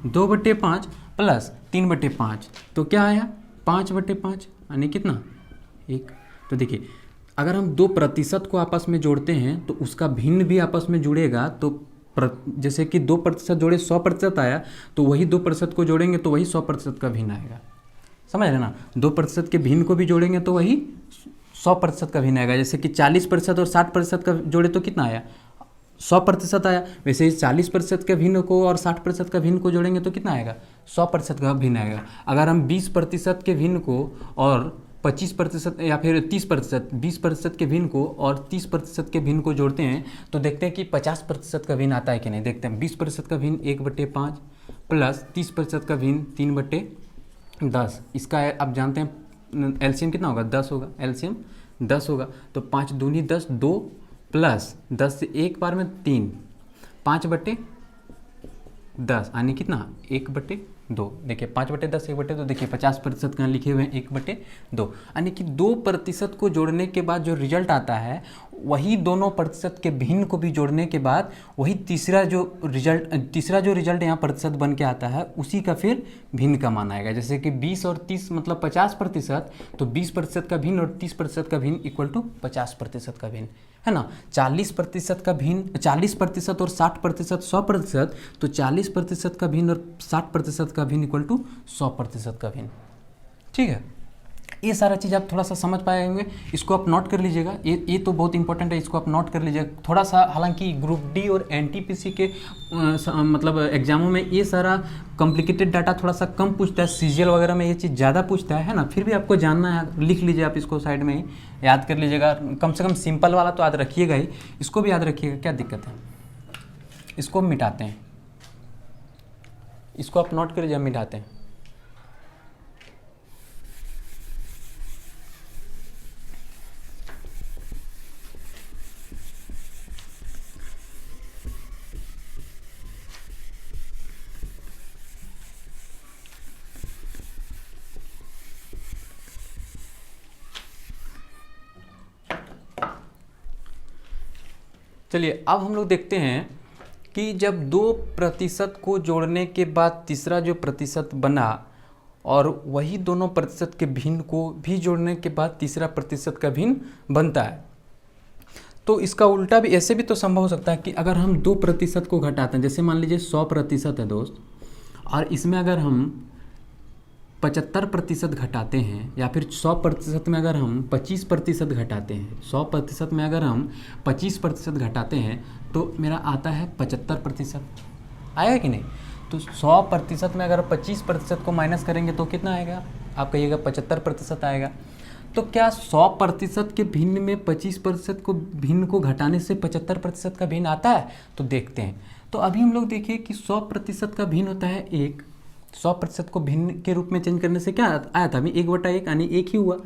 2/5 प्लस 3/5, तो क्या आया 5/5, यानी कितना 1। तो देखिए अगर हम 2% को आपस में जोड़ते हैं तो उसका भिन्न भी आपस में जुड़ेगा। तो जैसे कि 2% जोड़े 100% आया, तो वही 2% को जोड़ेंगे तो वही 100% का भिन्न आएगा, समझ रहे ना। 2% के भिन्न को भी जोड़ेंगे तो वही 100% का भिन्न आएगा। जैसे कि 40% और 60% का जोड़े तो कितना आया, 100% आया। वैसे ही 40% के भिन्न को और 60% का भिन्न को जोड़ेंगे तो कितना आएगा, 100% का भिन्न आएगा। अगर हम 20% के भिन्न को और 25% या फिर 30%, 20% के भिन्न को और 30% के भिन्न को जोड़ते हैं तो देखते हैं कि 50% का भिन्न आता है कि नहीं। देखते हैं 20% का भिन्न 1/5 प्लस 30% का भिन्न 3/10। इसका आप जानते हैं एलसीएम कितना होगा, 10 होगा, एलसीएम 10 होगा। तो 5 दूनी 10, 2 प्लस 10 से एक बार में 3, 5/10 यानी कितना 1/2। देखिए 5/10 1/2, देखिए 50% कहाँ लिखे हुए हैं 1/2, यानी कि 2% को जोड़ने के बाद जो रिजल्ट आता है वही दोनों प्रतिशत के भिन्न को भी जोड़ने के बाद वही तीसरा जो रिजल्ट यहाँ प्रतिशत बन के आता है उसी का फिर भिन्न का मान आएगा। जैसे कि 20 और 30 मतलब 50%, तो 20% का भिन्न और 30% का भिन्न इक्वल टू 50% का भिन्न, है ना। 40% का भिन्न, 40% और 60% 100%, तो 40% का भिन्न और 60% का भिन्न इक्वल टू 100% का भिन्न। ठीक है, ये सारा चीज़ आप थोड़ा सा समझ पाएंगे। इसको आप नोट कर लीजिएगा, ये तो बहुत इंपॉर्टेंट है, इसको आप नोट कर लीजिएगा थोड़ा सा। हालांकि ग्रुप डी और एनटीपीसी के मतलब एग्जामों में ये सारा कॉम्प्लिकेटेड डाटा थोड़ा सा कम पूछता है, सीजीएल वगैरह में ये चीज़ ज़्यादा पूछता है ना। फिर भी आपको जानना है, लिख लीजिए आप इसको साइड में ही, याद कर लीजिएगा। कम से कम सिंपल वाला तो याद रखिएगा ही, इसको भी याद रखिएगा, क्या दिक्कत है। इसको मिटाते हैं, इसको आप नोट कर लीजिए, मिटाते हैं। चलिए अब हम लोग देखते हैं कि जब 2% को जोड़ने के बाद तीसरा जो प्रतिशत बना और वही दोनों प्रतिशत के भिन्न को भी जोड़ने के बाद तीसरा प्रतिशत का भिन्न बनता है, तो इसका उल्टा भी ऐसे भी तो संभव हो सकता है कि अगर हम 2% को घटाते हैं, जैसे मान लीजिए 100% है दोस्त, और इसमें अगर हम 75% घटाते हैं, या फिर 100% में अगर हम 25% घटाते हैं, 100% में अगर हम 25% घटाते हैं तो मेरा आता है 75%। आएगा कि नहीं। तो 100% में अगर 25% को माइनस करेंगे तो कितना आएगा, आप कहिएगा 75% आएगा। तो क्या 100% के भिन्न में 25% को भिन्न को घटाने से 75% का भिन्न आता है, तो देखते हैं। तो अभी हम लोग देखिए कि 100% का भिन्न होता है 1, 100% को भिन्न के रूप में चेंज करने से क्या आया था, अभी 1/1 यानी 1 ही हुआ।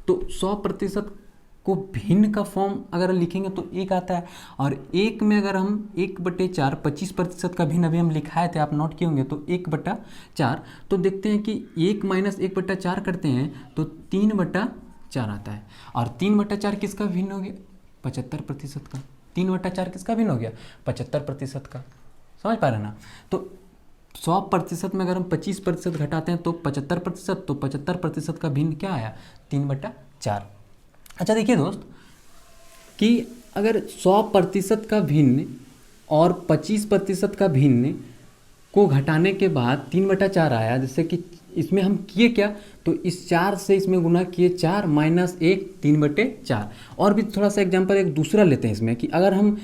तो 100% को भिन्न का फॉर्म अगर लिखेंगे तो 1 आता है। और 1 में अगर हम 1/4 25% का भिन्न अभी हम लिखाए थे, आप नोट किए होंगे, तो 1/4। तो देखते हैं कि 1 - 1/4 करते हैं तो 3/4 आता है। और 3/4 किसका भिन्न हो गया, 75% का। 3/4 किसका भिन्न हो गया, 75% का। समझ पा रहे हैं ना। तो 100% में अगर हम 25% घटाते हैं तो 75%, तो 75% का भिन्न क्या आया, 3/4। अच्छा देखिए दोस्त कि अगर 100% का भिन्न और 25% का भिन्न को घटाने के बाद 3/4 आया, जैसे कि इसमें हम किए क्या, तो इस 4 से इसमें गुना किए 4 - 1 3/4। और भी थोड़ा सा एग्जांपल एक दूसरा लेते हैं इसमें कि अगर हम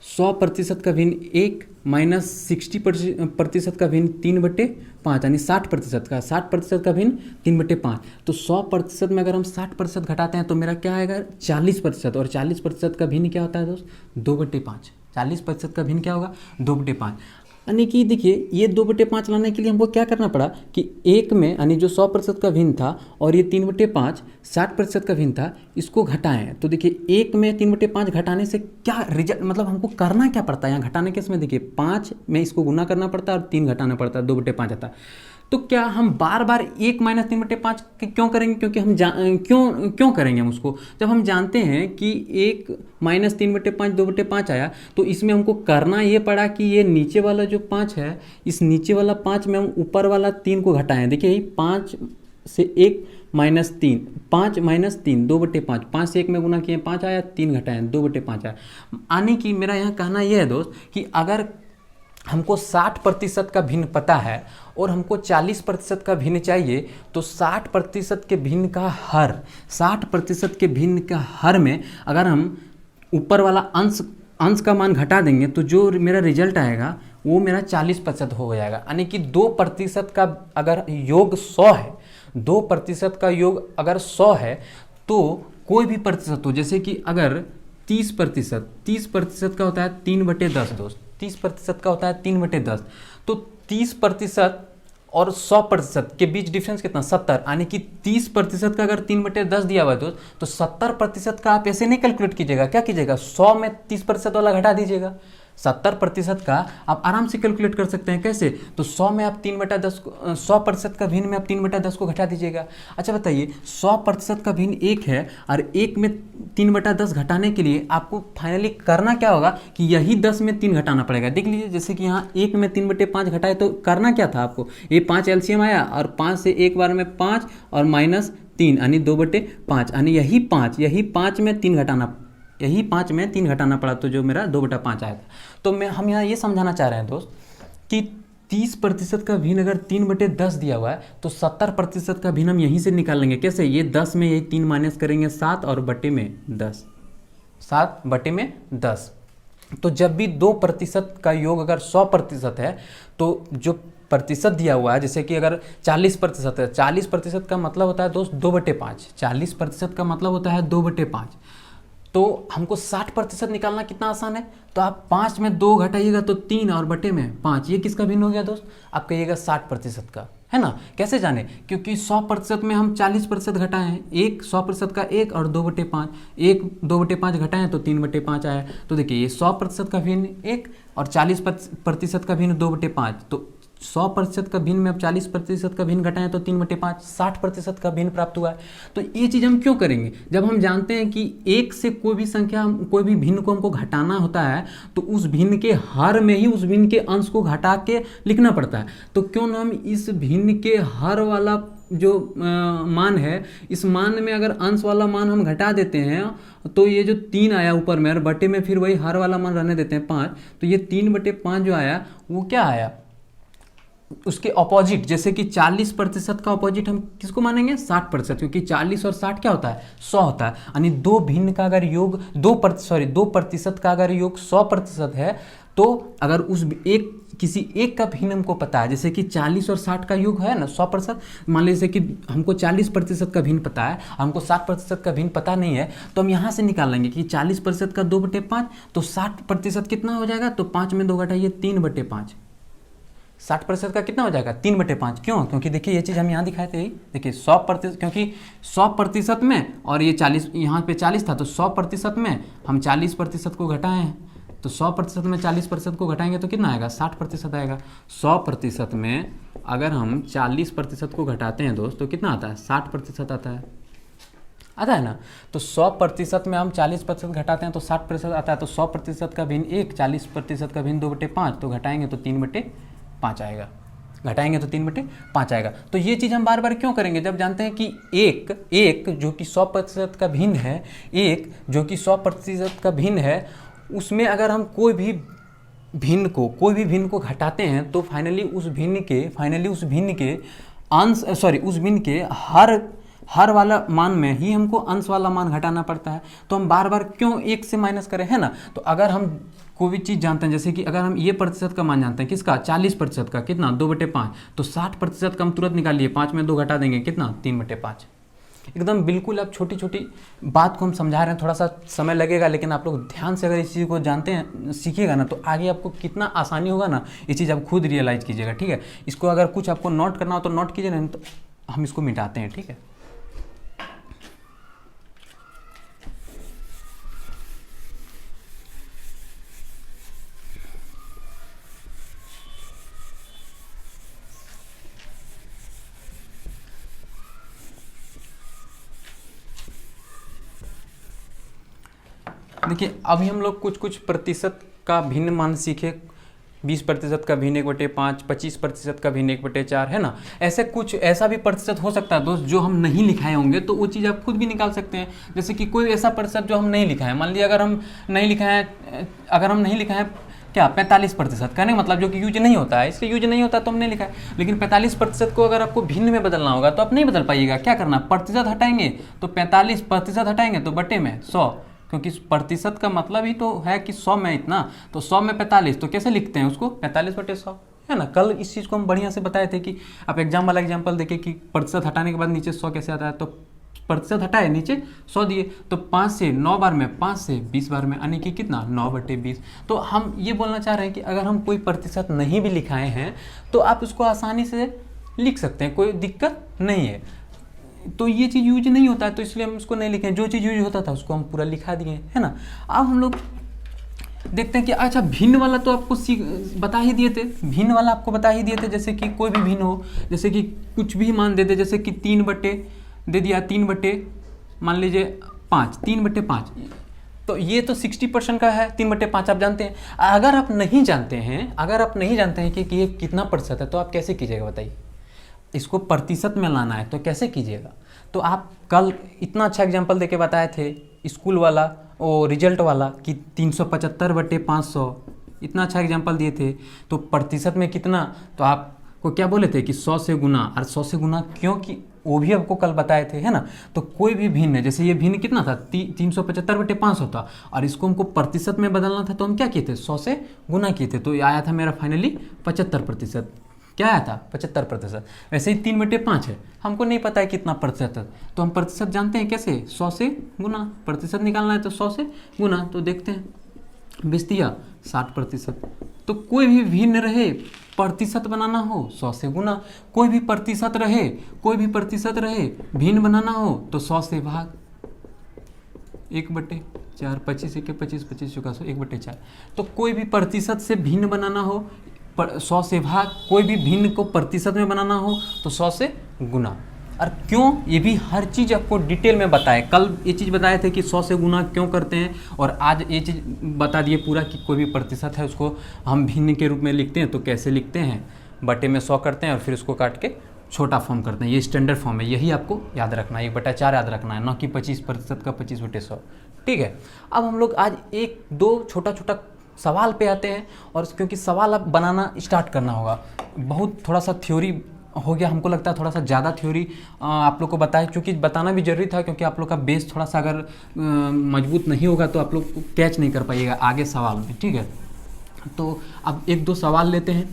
100% का भिन्न 1 - 60% का भिन्न 3/5 यानी 60% का भिन्न 3/5। तो 100% में अगर हम 60% घटाते हैं तो मेरा क्या आएगा, 40%। और 40% का भिन्न क्या होता है दोस्त, 2/5। 40% का भिन्न क्या होगा, 2/5। यानी कि देखिए ये 2/5 लाने के लिए हमको क्या करना पड़ा कि 1 में यानी जो 100% का भिन्न था और ये 3/5 60% का भिन्न था, इसको घटाएं। तो देखिए 1 में 3/5 घटाने से क्या रिजल्ट, मतलब हमको करना क्या पड़ता है यहाँ घटाने के इसमें, देखिए 5 में इसको गुना करना पड़ता है और 3 घटाना पड़ता है, 2/5 आता है। तो क्या हम बार बार 1 - 3/5 क्यों करेंगे, क्योंकि हम क्यों करेंगे हम उसको, जब हम जानते हैं कि 1 - 3/5 2/5 आया। तो इसमें हमको करना ये पड़ा कि ये नीचे वाला जो 5 है, इस नीचे वाला 5 में हम ऊपर वाला 3 को घटाएं। देखिए 5 से 1 - 3, 5 - 3 2/5, 5 से 1 में गुना किए 5 आया, 3 घटाएं 2/5 आया। यानी कि मेरा यहाँ कहना यह है दोस्त कि अगर हमको 60% का भिन्न पता है और हमको 40% का भिन्न चाहिए, तो 60% के भिन्न का हर, 60% के भिन्न का हर में अगर हम ऊपर वाला अंश का मान घटा देंगे तो जो मेरा रिजल्ट आएगा वो मेरा 40% हो जाएगा। यानी कि 2% का अगर योग 100 है, 2% का योग अगर 100 है तो कोई भी प्रतिशत हो, जैसे कि अगर 30% का होता है 3/10 दोस्त, 30% का होता है 3/10। तो 30% और 100% के बीच डिफरेंस कितना, 70। यानी कि 30% का अगर 3/10 दिया हुआ है दोस्त, तो 70% का आप ऐसे नहीं कैलकुलेट कीजिएगा, क्या कीजिएगा, 100 में 30% वाला घटा दीजिएगा। 70% का आप आराम से कैलकुलेट कर सकते हैं, कैसे, तो 100 में आप 3/10 100% का भिन्न में आप 3/10 को घटा दीजिएगा। अच्छा बताइए 100% का भिन्न 1 है और 1 में 3/10 घटाने के लिए आपको फाइनली करना क्या होगा कि यही 10 में 3 घटाना पड़ेगा। देख लीजिए जैसे कि यहाँ 1 में 3/5 घटाए तो करना क्या था आपको, ये 5 एलसीएम आया और 5 से एक बार में 5 और -3 यानी 2/5, यानी यही 5 में 3 घटाना, यही 5 में 3 घटाना पड़ा, तो जो मेरा 2/5 आया था। तो हम यहाँ ये समझाना चाह रहे हैं दोस्त कि 30% का भिन्न अगर 3/10 दिया हुआ है तो 70% का भिन्न हम यहीं से निकाल लेंगे, कैसे, ये 10 में यही 3 माइनस करेंगे 7 और बटे में 10, 7/10। तो जब भी 2% का योग अगर 100% है तो जो प्रतिशत दिया हुआ है, जैसे कि अगर 40% है, 40% का मतलब होता है दोस्त 2/5, 40% का मतलब होता है 2/5। तो हमको 60% निकालना कितना आसान है, तो आप 5 में 2 घटाइएगा तो 3 और बटे में 5, ये किसका भिन्न हो गया दोस्त, आप कहिएगा 60% का, है ना। कैसे जाने, क्योंकि 100% में हम 40% घटाए हैं, एक 100% का 1 और 2/5, 1 2/5 घटाएं तो 3/5 आया। तो देखिए ये 100% का भिन्न 1 और 40% का भिन्न 2/5, तो 100% का भिन्न में अब 40% का भिन्न घटाएं तो 3/5, 60% का भिन्न प्राप्त हुआ है। तो ये चीज़ हम क्यों करेंगे, जब हम जानते हैं कि एक से कोई भी संख्या, कोई भी भिन्न को हमको घटाना होता है तो उस भिन्न के हर में ही उस भिन्न के अंश को घटा के लिखना पड़ता है। तो क्यों ना हम इस भिन्न के हर वाला जो मान है, इस मान में अगर अंश वाला मान हम घटा देते हैं तो ये जो 3 आया ऊपर में और बटे में फिर वही हर वाला मान रहने देते हैं 5, तो ये 3/5 जो आया वो क्या आया, उसके ऑपोजिट, जैसे कि 40% का ऑपोजिट हम किसको मानेंगे, 60%, क्योंकि 40 और 60 क्या होता है, 100 होता है। यानी दो भिन्न का अगर योग 2% का अगर योग 100% है, तो अगर उस एक किसी एक का भिन्न हमको पता है, जैसे कि 40 और 60 का योग है ना 100%, मान लीजिए कि हमको 40% का भिन्न पता है, हमको 60% का भिन्न पता नहीं है, तो हम यहाँ से निकाल लेंगे कि 40% का 2/5, तो 60% कितना हो जाएगा, तो 5 में 2 घटाइए 3/5, 60% का कितना हो जाएगा 3/5। क्यों? क्योंकि देखिए ये चीज़ हम यहाँ दिखाए थे, देखिए 100%, क्योंकि 100% में और ये 40, यहाँ पे 40 था, तो 100% में हम 40% को घटाए हैं, तो 100% में 40% को घटाएंगे तो कितना आएगा 60% आएगा। 100% में अगर हम 40% को घटाते हैं दोस्त तो कितना आता है 60% आता है ना। तो 100% में हम 40% घटाते हैं तो 60% आता है, तो 100% का भिन्न 1, 40% का भिन्न 2/5, तो घटाएंगे तो 3/5 आएगा, घटाएंगे तो 3/5 आएगा। तो ये चीज़ हम बार बार क्यों करेंगे, जब जानते हैं कि एक जो कि 100% का भिन्न है, एक जो कि 100% का भिन्न है, उसमें अगर हम कोई भी भिन्न को घटाते हैं तो फाइनली उस भिन्न के अंश, उस भिन्न के हर वाला मान में ही हमको अंश वाला मान घटाना पड़ता है। तो हम बार बार क्यों एक से माइनस करें, है ना। तो अगर हम कोई भी चीज़ जानते हैं, जैसे कि अगर हम ये प्रतिशत का मान जानते हैं, किसका 40% का, कितना 2/5, तो 60% का हम तुरंत निकालिए, 5 में 2 घटा देंगे, कितना 3/5। एकदम बिल्कुल आप छोटी छोटी बात को हम समझा रहे हैं, थोड़ा सा समय लगेगा, लेकिन आप लोग ध्यान से अगर इस चीज़ को जानते हैं, सीखिएगा ना, तो आगे आपको कितना आसानी होगा ना, ये चीज़ आप खुद रियलाइज़ कीजिएगा, ठीक है। इसको अगर कुछ आपको नोट करना हो तो नोट कीजिए, नहीं तो हम इसको मिटाते हैं, ठीक है। देखिए अभी हम लोग कुछ प्रतिशत का भिन्न मान सीखे, 20% का भिन्न 1/5, 25% का भिन्न 1/4, है ना। ऐसे कुछ ऐसा भी प्रतिशत हो सकता है दोस्त जो हम नहीं लिखाए होंगे, तो वो चीज़ आप खुद भी निकाल सकते हैं। जैसे कि कोई ऐसा प्रतिशत जो हम नहीं लिखा है, मान लीजिए अगर हम नहीं लिखा है क्या 45%, कहने का मतलब जो कि यूज नहीं होता है, इसलिए यूज नहीं होता तो हमने लिखा है। लेकिन 45% को अगर आपको भिन्न में बदलना होगा तो आप नहीं बदल पाइएगा, क्या करना, प्रतिशत हटाएंगे, तो 45% हटाएंगे तो बटे में 100, क्योंकि प्रतिशत का मतलब ही तो है कि 100 में इतना, तो 100 में 45, तो कैसे लिखते हैं उसको 45/100, है ना। कल इस चीज़ को हम बढ़िया से बताए थे कि आप एग्जाम वाला एग्जाम्पल देखें कि प्रतिशत हटाने के बाद नीचे 100 कैसे आता है, तो प्रतिशत हटाए नीचे 100 दिए, तो 5 से 9 बार में, 5 से 20 बार में, यानी कि कितना 9/20। तो हम ये बोलना चाह रहे हैं कि अगर हम कोई प्रतिशत नहीं भी लिखाए हैं तो आप उसको आसानी से लिख सकते हैं, कोई दिक्कत नहीं है। तो ये चीज़ यूज नहीं होता है तो इसलिए हम उसको नहीं लिखे, जो चीज़ यूज होता था उसको हम पूरा लिखा दिए, है ना। अब हम लोग देखते हैं कि अच्छा भिन्न वाला तो आपको बता ही दिए थे, भिन्न वाला आपको बता ही दिए थे, जैसे कि कोई भी भिन्न हो, जैसे कि कुछ भी मान देते, जैसे कि 3 बटे दे दिया, 3 बटे मान लीजिए 5, 3/5, तो ये तो 60% का है, 3/5 आप जानते हैं। अगर आप नहीं जानते हैं कि ये कितना प्रतिशत है, तो आप कैसे कीजिएगा बताइए, इसको प्रतिशत में लाना है तो कैसे कीजिएगा। तो आप कल इतना अच्छा एग्जाम्पल देके बताए थे स्कूल वाला, वो रिजल्ट वाला, कि 375/500, इतना अच्छा एग्जाम्पल दिए थे। तो प्रतिशत में कितना, तो आपको क्या बोले थे कि 100 से गुना, और 100 से गुना क्योंकि वो भी आपको कल बताए थे, है ना। तो कोई भी भिन्न, जैसे ये भिन्न कितना था 375/500 था, और इसको हमको प्रतिशत में बदलना था, तो हम क्या किए थे 100 से गुना किए थे, तो ये आया था मेरा फाइनली 75%। क्या आया था 75%। वैसे ही 3/5 है, हमको नहीं पता है कितना प्रतिशत है, तो हम प्रतिशत जानते हैं कैसे, 100 से गुना, प्रतिशत निकालना है तो 100 से गुना, तो देखते हैं 20 दिया 60%। तो कोई भी भिन्न रहे, प्रतिशत बनाना हो 100 से गुना, कोई भी प्रतिशत रहे भिन्न बनाना हो तो 100 से भाग, 1/4, 25 1 25, 25 चुका 100, 1/4। तो कोई भी प्रतिशत से भिन्न बनाना हो 100 से भाग, कोई भी भिन्न को प्रतिशत में बनाना हो तो 100 से गुना। और क्यों, ये भी हर चीज़ आपको डिटेल में बताए। कल ये चीज़ बताए थे कि 100 से गुना क्यों करते हैं, और आज ये चीज़ बता दिए पूरा कि कोई भी प्रतिशत है उसको हम भिन्न के रूप में लिखते हैं तो कैसे लिखते हैं, बटे में 100 करते हैं और फिर उसको काट के छोटा फॉर्म करते हैं। ये स्टैंडर्ड फॉर्म है, यही आपको याद रखना है, 1/4 याद रखना है, न कि 25% का 25/100, ठीक है। अब हम लोग आज 1-2 छोटा सवाल पे आते हैं, और क्योंकि सवाल अब बनाना स्टार्ट करना होगा, बहुत थोड़ा सा थ्योरी हो गया, हमको लगता है थोड़ा सा ज़्यादा थ्योरी आप लोग को बताए, क्योंकि बताना भी जरूरी था, क्योंकि आप लोग का बेस थोड़ा सा अगर मजबूत नहीं होगा तो आप लोग कैच नहीं कर पाइएगा आगे सवाल में, ठीक है। तो अब एक दो सवाल लेते हैं।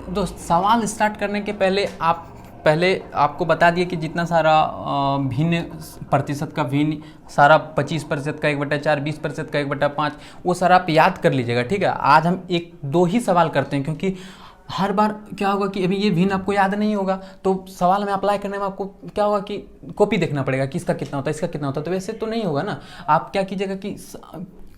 दोस्त सवाल स्टार्ट करने के पहले आपको बता दिए कि जितना सारा भिन्न प्रतिशत का भिन्न सारा 25% का 1/4, 20% का 1/5, वो सारा आप याद कर लीजिएगा, ठीक है। आज हम एक दो ही सवाल करते हैं, क्योंकि हर बार क्या होगा कि अभी ये भिन्न आपको याद नहीं होगा, तो सवाल में अप्लाई करने में आपको क्या होगा कि कॉपी देखना पड़ेगा कि इसका कितना होता है, इसका कितना होता है। तो वैसे तो नहीं होगा ना। आप क्या कीजिएगा कि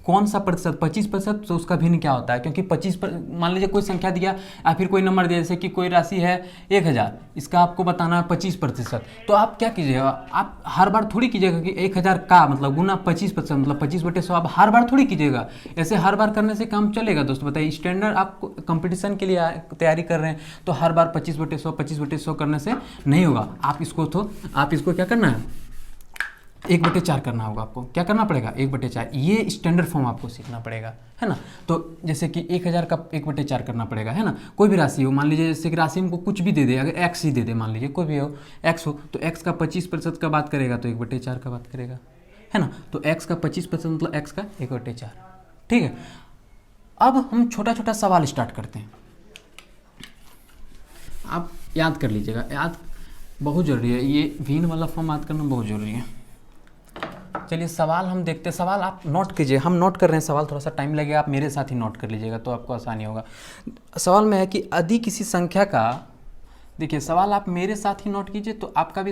कौन सा प्रतिशत, 25%, तो उसका भिन्न क्या होता है, क्योंकि 25 मान लीजिए कोई संख्या दिया या फिर कोई नंबर दिया, जैसे कि कोई राशि है 1000, इसका आपको बताना है 25%। तो आप क्या कीजिएगा, आप हर बार थोड़ी कीजिएगा कि 1000 का मतलब गुना 25%, मतलब 25/100 आप हर बार थोड़ी कीजिएगा। ऐसे हर बार करने से काम चलेगा दोस्तों? बताइए, स्टैंडर्ड आप कंपटीशन के लिए तैयारी कर रहे हैं, तो हर बार 25/100 करने से नहीं होगा। आप इसको क्या करना है, 1/4 करना होगा। आपको क्या करना पड़ेगा, 1/4। ये स्टैंडर्ड फॉर्म आपको सीखना पड़ेगा, है ना। तो जैसे कि 1000 का 1/4 करना पड़ेगा, है ना। कोई भी राशि हो, मान लीजिए जैसे कि राशि हमको कुछ भी दे दे, अगर x ही दे दे, मान लीजिए कोई भी हो x हो, तो x का 25% का बात करेगा तो 1/4 का बात करेगा, है ना। तो x का 25% मतलब x का 1/4, ठीक है। अब हम छोटा छोटा सवाल स्टार्ट करते हैं। आप याद कर लीजिएगा, याद बहुत ज़रूरी है, ये भिन्न वाला फॉर्म याद करना बहुत ज़रूरी है। चलिए सवाल हम देखते हैं। सवाल आप नोट कीजिए, हम नोट कर रहे हैं सवाल, थोड़ा सा टाइम लगेगा, आप मेरे साथ ही नोट कर लीजिएगा तो आपको आसानी होगा। सवाल में है कि यदि किसी संख्या का, देखिए सवाल आप मेरे साथ ही नोट कीजिए तो आपको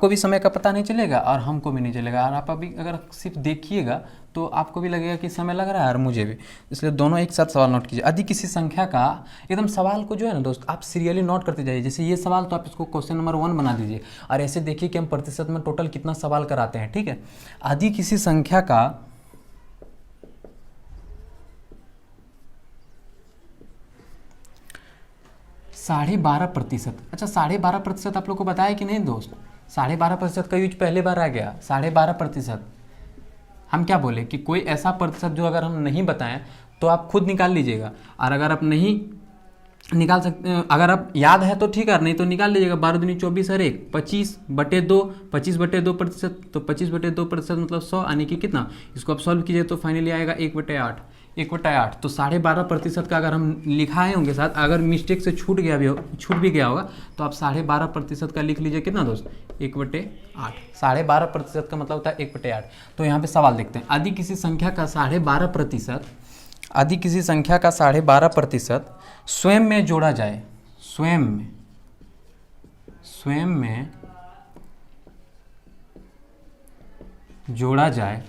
भी समय का पता नहीं चलेगा और हमको भी नहीं चलेगा। और आप अभी अगर सिर्फ देखिएगा तो आपको भी लगेगा कि समय लग रहा है और मुझे भी, इसलिए दोनों एक साथ सवाल नोट कीजिए। यदि किसी संख्या का, एकदम सवाल को जो है ना दोस्त आप सीरियली नोट करते जाइए। जैसे ये सवाल तो आप इसको क्वेश्चन नंबर 1 बना दीजिए और ऐसे देखिए कि हम प्रतिशत में टोटल कितना सवाल कराते हैं, ठीक है। यदि किसी संख्या का 12.5%, अच्छा 12.5% आप लोग को बताया कि नहीं दोस्त, 12.5% का यूज पहले बार आ गया। 12.5% हम क्या बोले कि कोई ऐसा प्रतिशत जो अगर हम नहीं बताएं तो आप खुद निकाल लीजिएगा, और अगर आप नहीं निकाल सकते, अगर आप याद है तो ठीक है, नहीं तो निकाल लीजिएगा। 12 दूनी 24 और 1 25/2, 25/2%, तो 25/2% मतलब 100, यानी कि कितना, इसको आप सॉल्व कीजिए तो फाइनली आएगा 1/8, 1/8। तो 12.5% का अगर हम लिखाए होंगे साथ, अगर मिस्टेक से छूट भी गया होगा तो आप 12.5% का लिख लीजिए कितना दोस्त, 1/8। 12.5% का मतलब होता है 1/8। तो यहाँ पे सवाल देखते हैं। यदि किसी संख्या का 12.5% स्वयं में जोड़ा जाए, स्वयं में जोड़ा जाए,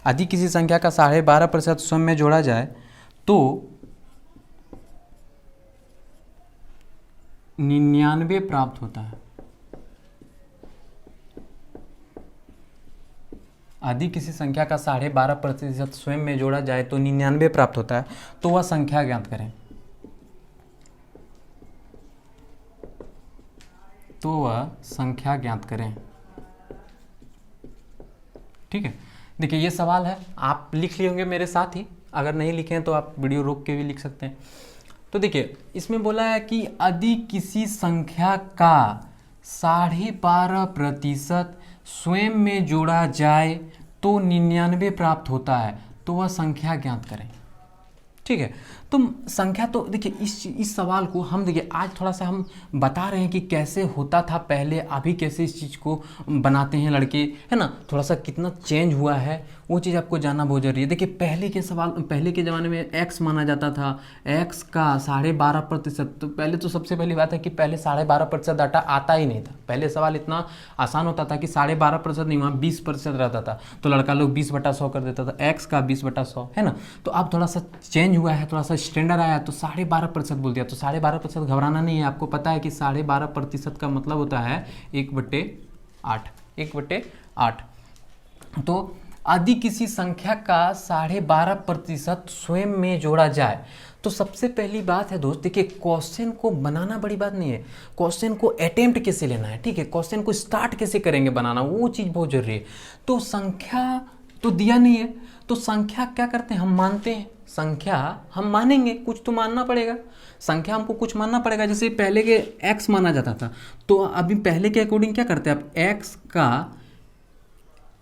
यदि किसी संख्या का 12.5% स्वयं में जोड़ा जाए तो 99 प्राप्त होता है। यदि किसी संख्या का 12.5% स्वयं में जोड़ा जाए तो 99 प्राप्त होता है, तो वह संख्या ज्ञात करें। ठीक है। देखिए ये सवाल है, आप लिख लिए होंगे मेरे साथ ही, अगर नहीं लिखे हैं तो आप वीडियो रोक के भी लिख सकते हैं। तो देखिए इसमें बोला है कि यदि किसी संख्या का 12.5% स्वयं में जोड़ा जाए तो 99 प्राप्त होता है, तो वह संख्या ज्ञात करें। ठीक है। तो संख्या, तो देखिए इस सवाल को हम देखिए आज थोड़ा सा हम बता रहे हैं कि कैसे होता था पहले, अभी कैसे इस चीज़ को बनाते हैं लड़के, है ना। थोड़ा सा कितना चेंज हुआ है वो चीज़ आपको जानना बहुत जरूरी है। देखिए पहले के ज़माने में x माना जाता था, x का 12.5%। तो पहले तो सबसे पहली बात है कि पहले 12.5% डाटा आता ही नहीं था। पहले सवाल इतना आसान होता था कि 12.5% नहीं, वहाँ 20% रहता था, तो लड़का लोग 20/100 कर देता था, x का 20/100, है ना। तो अब थोड़ा सा चेंज हुआ है, थोड़ा सा स्टैंडर्ड आया तो 12.5% बोल दिया। तो 12.5% घबराना नहीं है, आपको पता है कि 12.5% का मतलब होता है 1/8, 1/8। तो यदि किसी संख्या का 12.5% स्वयं में जोड़ा जाए तो सबसे पहली बात है दोस्त, देखिए क्वेश्चन को बनाना बड़ी बात नहीं है, क्वेश्चन को अटेम्प्ट कैसे लेना है, ठीक है, क्वेश्चन को स्टार्ट कैसे करेंगे बनाना, वो चीज़ बहुत जरूरी है। तो संख्या तो दिया नहीं है, तो संख्या क्या करते हैं हम मानते हैं, संख्या हम मानेंगे, कुछ तो मानना पड़ेगा, संख्या हमको कुछ मानना पड़ेगा। जैसे पहले के x माना जाता था, तो अभी पहले के अकॉर्डिंग क्या करते हैं आप, x का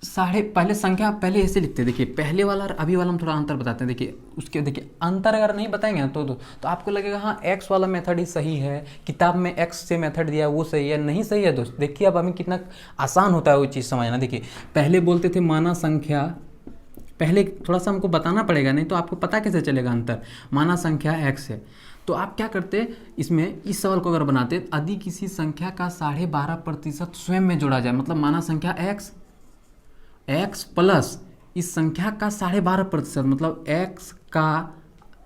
पहले संख्या पहले ऐसे लिखते हैं। देखिए पहले वाला और अभी वाला हम थोड़ा अंतर बताते हैं। देखिए उसके देखिए अंतर अगर नहीं बताएंगे ना तो आपको लगेगा हाँ x वाला मेथड ही सही है, किताब में x से मेथड दिया है वो सही है, नहीं सही है दोस्त। देखिए अब हमें कितना आसान होता है वो चीज़ समझना। देखिए पहले बोलते थे माना संख्या, पहले थोड़ा सा हमको बताना पड़ेगा, नहीं तो आपको पता कैसे चलेगा अंतर। माना संख्या x है, तो आप क्या करते इसमें, इस सवाल को अगर बनाते यदि किसी संख्या का 12.5% स्वयं में जोड़ा जाए, मतलब माना संख्या x प्लस इस संख्या का 12.5%, मतलब x का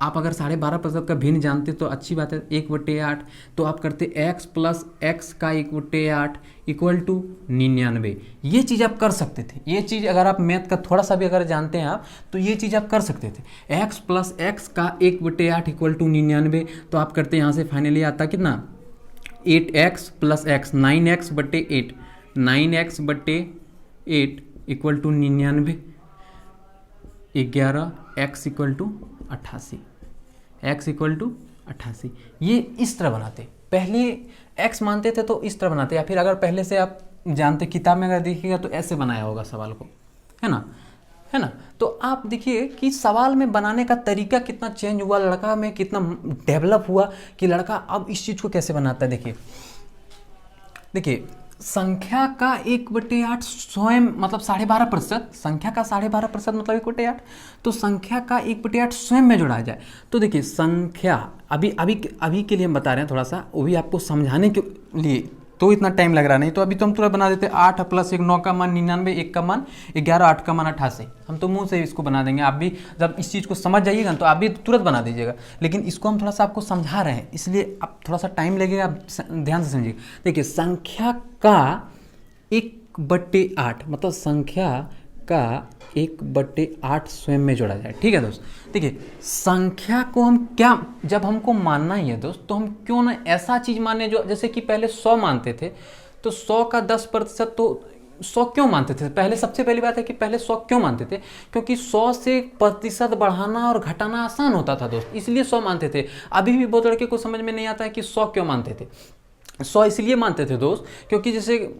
आप अगर 12.5% का भिन्न जानते तो अच्छी बात है, 1/8, तो आप करते x प्लस x का 1/8 इक्वल टू 99। ये चीज़ आप कर सकते थे, ये चीज़ अगर आप मैथ का थोड़ा सा भी अगर जानते हैं आप तो ये चीज़ आप कर सकते थे। x प्लस x का 1/8 इक्वल टू 99, तो आप करते यहाँ से फाइनली आता कितना, 8x plus x, 9x/8, 9x/8 equal to 99, 11x equal to 88, x equal to 88। ये इस तरह बनाते, पहले x मानते थे तो इस तरह बनाते, या फिर अगर पहले से आप जानते किताब में अगर देखिएगा तो ऐसे बनाया होगा सवाल को, है ना। तो आप देखिए कि सवाल में बनाने का तरीका कितना चेंज हुआ, लड़का में कितना डेवलप हुआ कि लड़का अब इस चीज़ को कैसे बनाता है। देखिए संख्या का 1/8 स्वयं मतलब 12.5%, संख्या का 12.5% मतलब 1/8, तो संख्या का 1/8 स्वयं में जोड़ा जाए। तो देखिए संख्या अभी के लिए हम बता रहे हैं थोड़ा सा, वो भी आपको समझाने के लिए, तो इतना टाइम लग रहा नहीं, तो अभी तो हम तुरंत बना देते। 8 प्लस 1 9 का मान 99, 1 का मान 11, 8 का मान 88, हम तो मुंह से इसको बना देंगे। आप भी जब इस चीज़ को समझ जाइएगा तो आप भी तुरंत बना दीजिएगा, लेकिन इसको हम थोड़ा सा आपको समझा रहे हैं इसलिए आप थोड़ा सा टाइम लगेगा, आप ध्यान से समझिए। देखिए संख्या का 1/8 मतलब संख्या का 1/8 स्वयं में जोड़ा जाए, ठीक है दोस्त। देखिए संख्या को हम क्या, जब हमको मानना ही है दोस्त, तो हम क्यों ना ऐसा चीज़ माने जो, जैसे कि पहले 100 मानते थे, तो 100 का 10%, तो 100 क्यों मानते थे पहले, सबसे पहली बात है कि पहले 100 क्यों मानते थे, क्योंकि 100 से प्रतिशत बढ़ाना और घटाना आसान होता था दोस्त, इसलिए 100 मानते थे। अभी भी बहुत लड़के को समझ में नहीं आता है कि 100 क्यों मानते थे। 100 इसलिए मानते थे दोस्त क्योंकि जैसे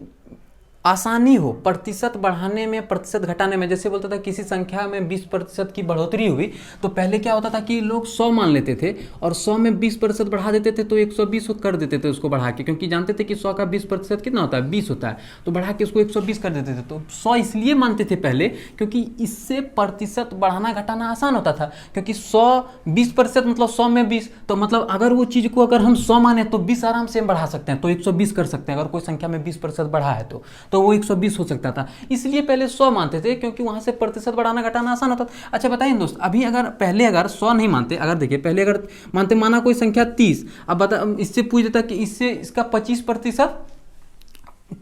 आसानी हो प्रतिशत बढ़ाने में, प्रतिशत घटाने में। जैसे बोलता था किसी संख्या में 20% की बढ़ोतरी हुई, तो पहले क्या होता था कि लोग 100 मान लेते थे और 100 में 20% बढ़ा देते थे, तो 120 कर देते थे उसको बढ़ा के, क्योंकि जानते थे कि 100 का 20% कितना होता है, 20 होता है, तो बढ़ा के उसको 120 कर देते थे। तो 100 इसलिए मानते थे पहले क्योंकि इससे प्रतिशत बढ़ाना घटाना आसान होता था, क्योंकि 100 20% मतलब 100 में 20, तो मतलब अगर वो चीज़ को अगर हम 100 माने तो 20 आराम से हम बढ़ा सकते हैं, तो 120 कर सकते हैं। अगर कोई संख्या में 20% बढ़ा है तो वो 120 हो सकता था, इसलिए पहले 100 मानते थे क्योंकि वहां से प्रतिशत बढ़ाना घटाना आसान होता था। अच्छा बताइए दोस्त, अभी अगर पहले अगर 100 नहीं मानते, अगर देखिए पहले अगर मानते, माना कोई संख्या 30, अब बता इससे पूछ देता कि इससे इसका 25%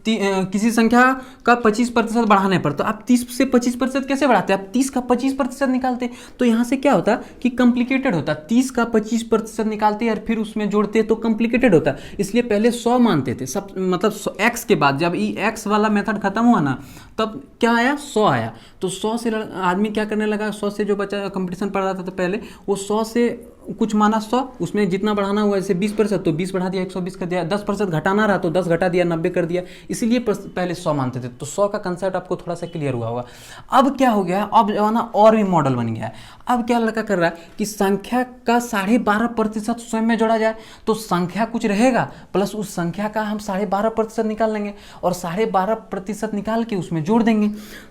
किसी संख्या का 25% बढ़ाने पर, तो आप 30 से 25% कैसे बढ़ाते हैं, आप 30 का 25% निकालते, तो यहाँ से क्या होता कि कॉम्प्लिकेटेड होता, 30 का 25% निकालते और फिर उसमें जोड़ते तो कॉम्प्लिकेटेड होता, इसलिए पहले 100 मानते थे सब, मतलब x के बाद जब ये x वाला मेथड खत्म हुआ ना, तब क्या आया, 100 आया। तो 100 से आदमी क्या करने लगा, 100 से जो बच्चा कंपटीशन पढ़ रहा था तो पहले वो 100 से कुछ माना 100, उसमें जितना बढ़ाना हुआ जैसे 20%, तो 20 बढ़ा दिया, 120 कर दिया, 10% घटाना रहा तो 10 घटा दिया, 90 कर दिया, इसीलिए पहले 100 मानते थे। तो 100 का कंसेप्ट आपको थोड़ा सा क्लियर हुआ होगा। अब क्या हो गया, अब जमाना और भी मॉडल बन गया है। अब क्या लड़का कर रहा है कि संख्या का 12.5% स्वयं में जोड़ा जाए, तो संख्या कुछ रहेगा प्लस उस संख्या का हम 12.5% निकाल लेंगे और 12.5% निकाल के उसमें जोड़ देंगे।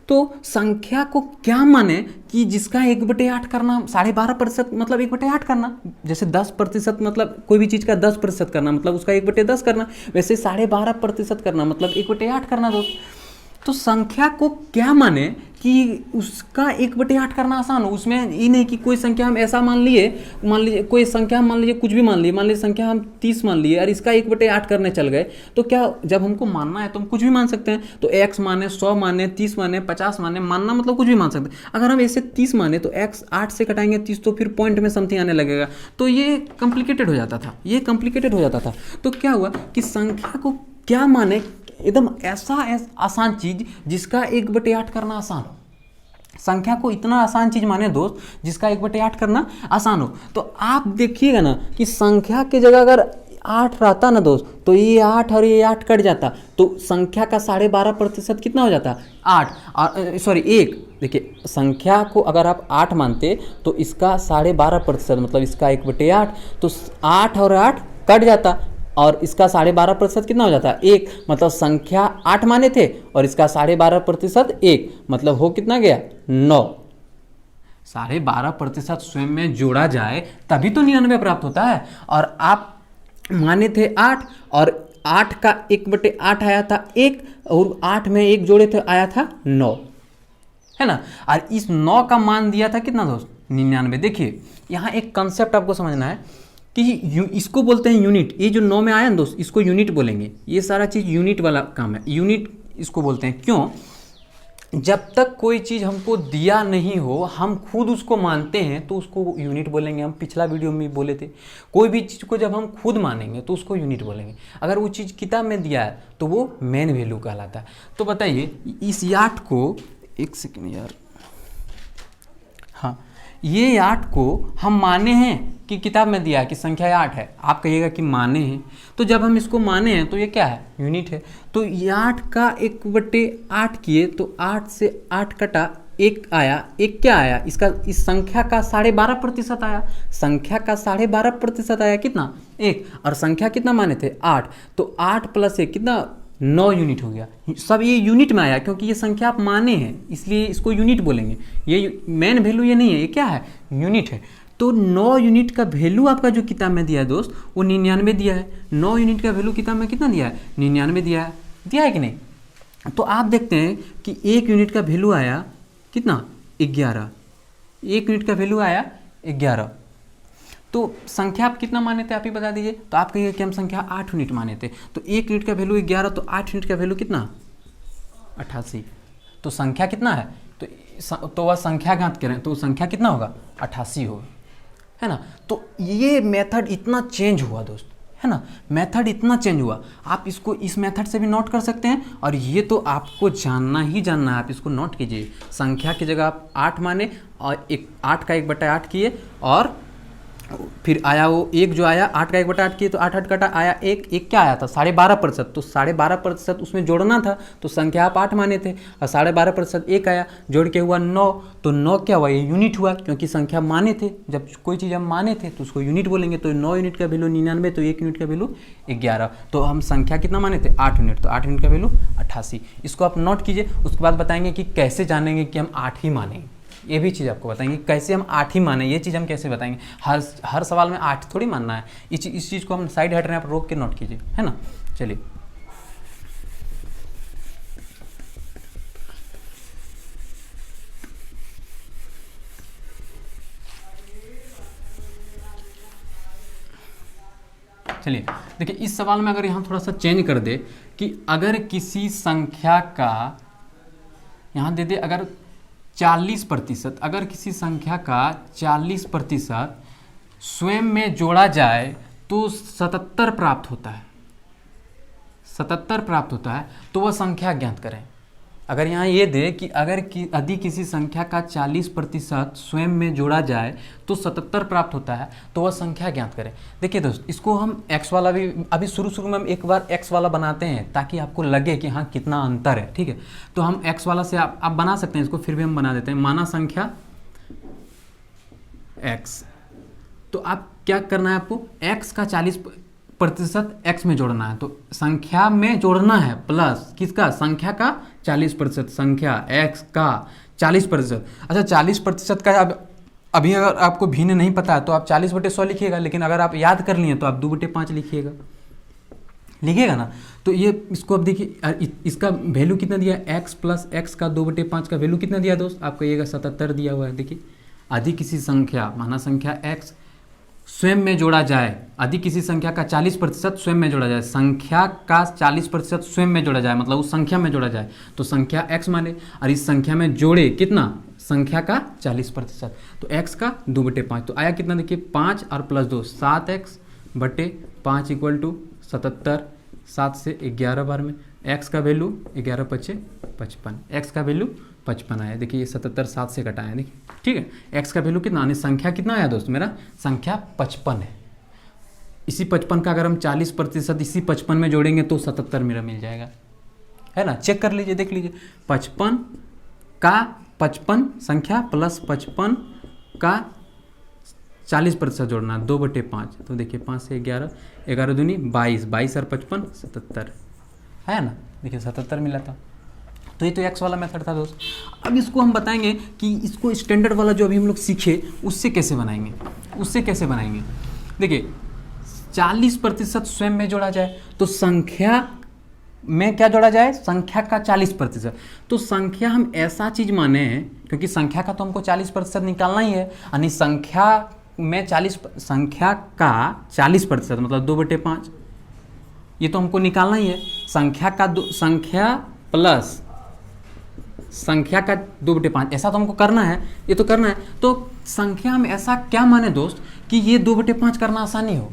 तो संख्या को क्या माने कि जिसका 1/8 करना, 12.5% मतलब 1/8 करना, जैसे 10% मतलब कोई भी चीज़ का 10% करना मतलब उसका 1/10 करना, वैसे 12.5% करना मतलब 1/8 करना दोस्त। तो संख्या को क्या माने कि उसका 1/8 करना आसान हो। उसमें ये नहीं कि कोई संख्या हम ऐसा मान लीजिए कोई संख्या हम मान लीजिए कुछ भी मान लीजिए संख्या हम 30 मान लिए और इसका 1/8 करने चल गए, तो क्या जब हमको मानना है तो हम कुछ भी मान सकते हैं। तो x माने, 100 माने, 30 माने, 50 माने, मानना मतलब कुछ भी मान सकते हैं। अगर हम ऐसे 30 माने तो x 8 से कटाएंगे 30 तो फिर पॉइंट में समथिंग आने लगेगा, तो ये कॉम्प्लिकेटेड हो जाता था। तो क्या हुआ कि संख्या को क्या माने, एकदम ऐसा आसान चीज जिसका 1/8 करना आसान हो। संख्या को इतना आसान चीज माने दोस्त जिसका 1/8 करना आसान हो। तो आप देखिएगा ना कि संख्या की जगह अगर 8 रहता ना दोस्त, तो ये 8 और ये 8 कट जाता, तो संख्या का 12.5% कितना हो जाता, 1। देखिए संख्या को अगर आप 8 मानते तो इसका 12.5% मतलब इसका 1/8, तो 8 और 8 कट जाता और इसका 12.5% कितना हो जाता है, 1। मतलब संख्या 8 माने थे और इसका 12.5% 1, मतलब हो कितना गया, 9। 12.5% स्वयं में जोड़ा जाए तभी तो 99 प्राप्त होता है। और आप माने थे 8 और 8 का 1/8 आया था 1, और 8 में 1 जोड़े थे आया था 9, है ना। और इस 9 का मान दिया था कितना दोस्त, 99। देखिए यहाँ एक कंसेप्ट आपको समझना है कि इसको बोलते हैं यूनिट। ये जो 9 में आया ना दोस्त, इसको यूनिट बोलेंगे। ये सारा चीज़ यूनिट वाला काम है, यूनिट इसको बोलते हैं। क्यों, जब तक कोई चीज़ हमको दिया नहीं हो हम खुद उसको मानते हैं तो उसको यूनिट बोलेंगे। हम पिछला वीडियो में बोले थे, कोई भी चीज़ को जब हम खुद मानेंगे तो उसको यूनिट बोलेंगे। अगर वो चीज़ किताब में दिया है तो वो मेन वैल्यू कहलाता है। तो बताइए इस 8 को, एक सेकेंड यार, हाँ, ये 8 को हम माने हैं कि किताब में दिया है कि संख्या 8 है। आप कहिएगा कि माने हैं, तो जब हम इसको माने हैं तो ये क्या है, यूनिट है। तो 8 का 1/8 किए तो 8 से 8 कटा, 1 आया। 1 क्या आया, इसका इस संख्या का 12.5% आया। संख्या का 12.5% आया कितना, 1। और संख्या कितना माने थे, 8। तो 8 + 1 कितना, 9 यूनिट हो गया। सब ये यूनिट में आया क्योंकि ये संख्या आप माने हैं, इसलिए इसको यूनिट बोलेंगे। ये मेन वैल्यू ये नहीं है, ये क्या है, यूनिट है। तो 9 यूनिट का वैल्यू आपका जो किताब में दिया है दोस्त वो 99 दिया है। 9 यूनिट का वैल्यू किताब में कितना दिया है, 99 दिया है कि नहीं। तो आप देखते हैं कि 1 यूनिट का वैल्यू आया कितना, 11। 1 यूनिट का वैल्यू आया 11। तो संख्या आप कितना माने थे, आप ही बता दीजिए। तो आप कहिए कि हम संख्या 8 यूनिट माने थे। तो 1 यूनिट का वैल्यू 11, तो 8 यूनिट का वैल्यू कितना, 88। तो संख्या कितना है, तो वह संख्या ज्ञात करें तो संख्या कितना होगा, 88 होगा, है ना। तो ये मेथड इतना चेंज हुआ दोस्त, है ना, मेथड इतना चेंज हुआ। आप इसको इस मेथड से भी नोट कर सकते हैं, और ये तो आपको जानना ही जानना है। आप इसको नोट कीजिए, संख्या की जगह आप 8 माने और 8 का 1/8 किए, और फिर आया वो 1 जो आया, 8 का 1/8 किए तो 8 8 कटा आया 1। 1 क्या आया था, 12.5%। तो 12.5% उसमें जोड़ना था, तो संख्या आप 8 माने थे और 12.5% 1 आया, जोड़ के हुआ 9। तो 9 क्या हुआ, ये यूनिट हुआ, क्योंकि संख्या माने थे। जब कोई चीज़ हम माने थे तो उसको यूनिट बोलेंगे। तो 9 यूनिट का वैल्यू 99, तो 1 यूनिट का वैल्यू 11। तो हम संख्या कितना माने थे, 8 यूनिट, तो 8 यूनिट का वैल्यू 88। इसको आप नोट कीजिए। उसके बाद बताएंगे कि कैसे जानेंगे कि हम 8 ही मानेंगे। ये भी चीज़ आपको बताएंगे कैसे हम 8 ही माने, ये चीज़ हम कैसे बताएंगे। हर सवाल में 8 थोड़ी मानना है। इस चीज़ को हम साइड हट रहे हैं, आप रोक के नोट कीजिए, है ना। चलिए देखिए इस सवाल में अगर यहाँ थोड़ा सा चेंज कर दे कि अगर किसी संख्या का, यहाँ दे दे अगर 40%, अगर किसी संख्या का 40% स्वयं में जोड़ा जाए तो 77 प्राप्त होता है, 77 प्राप्त होता है, तो वह संख्या ज्ञात करें। अगर यहाँ ये दे कि अगर यदि किसी संख्या का 40% स्वयं में जोड़ा जाए तो 77 प्राप्त होता है, तो वह संख्या ज्ञात करें। देखिए दोस्त, इसको हम x वाला भी अभी शुरू में हम एक बार x वाला बनाते हैं ताकि आपको लगे कि हाँ कितना अंतर है, ठीक है। तो हम x वाला से आप बना सकते हैं इसको, फिर भी हम बना देते हैं। माना संख्या x, तो आप क्या करना है, आपको x का 40% x में जोड़ना है। तो संख्या में जोड़ना है प्लस किसका, संख्या का 40%, संख्या x का 40%। अच्छा 40% का अभी अगर आपको भिन्न नहीं पता है तो आप 40/100 लिखिएगा, लेकिन अगर आप याद कर लिए तो आप 2/5 लिखिएगा, लिखिएगा ना। तो ये इसको अब देखिए, इसका वैल्यू कितना दिया, x प्लस एक्स का 2/5 का वैल्यू कितना दिया दोस्त, आप कहिएगा 77 दिया हुआ है। देखिए यदि किसी संख्या, माना संख्या x स्वयं में जोड़ा जाए, यदि किसी संख्या का 40% स्वयं में जोड़ा जाए, संख्या का 40% स्वयं में जोड़ा जाए, मतलब उस संख्या में जोड़ा जाए, तो संख्या x माने, और इस संख्या में जोड़े कितना, संख्या का 40%, तो x का 2/5, तो आया कितना देखिए 5 और प्लस 2 7x/5 इक्वल टू 77। 7 से 11 बार में x का वैल्यू 11 × 5 = 55, x का वैल्यू 55 आया। देखिए ये 77 7 से घटाया, देखिए ठीक है। x का वैल्यू कितना, यानी संख्या कितना आया दोस्त, मेरा संख्या 55 है। इसी 55 का अगर हम 40% इसी 55 में जोड़ेंगे तो 77 मेरा मिल जाएगा, है ना। चेक कर लीजिए, देख लीजिए 55 का 55 संख्या प्लस 55 का 40% जोड़ना 2/5, तो देखिए 5 से 11, 11 दूनी 22, 22 और 55 77, है ना। देखिए 77 मिला था। तो ये तो एक्स वाला मेथड था दोस्त। अब इसको हम बताएंगे कि इसको स्टैंडर्ड वाला जो अभी हम लोग सीखे उससे कैसे बनाएंगे, देखिए 40% स्वयं में जोड़ा जाए, तो संख्या में क्या जोड़ा जाए, संख्या का 40%। तो संख्या हम ऐसा चीज़ माने हैं, क्योंकि संख्या का तो हमको 40% निकालना ही है, यानी संख्या में संख्या का 40% मतलब 2/5, ये तो हमको निकालना ही है। संख्या प्लस संख्या का 2/5, ऐसा तो हमको करना है, ये तो करना है। तो संख्या में ऐसा क्या माने दोस्त कि ये 2/5 करना आसानी हो,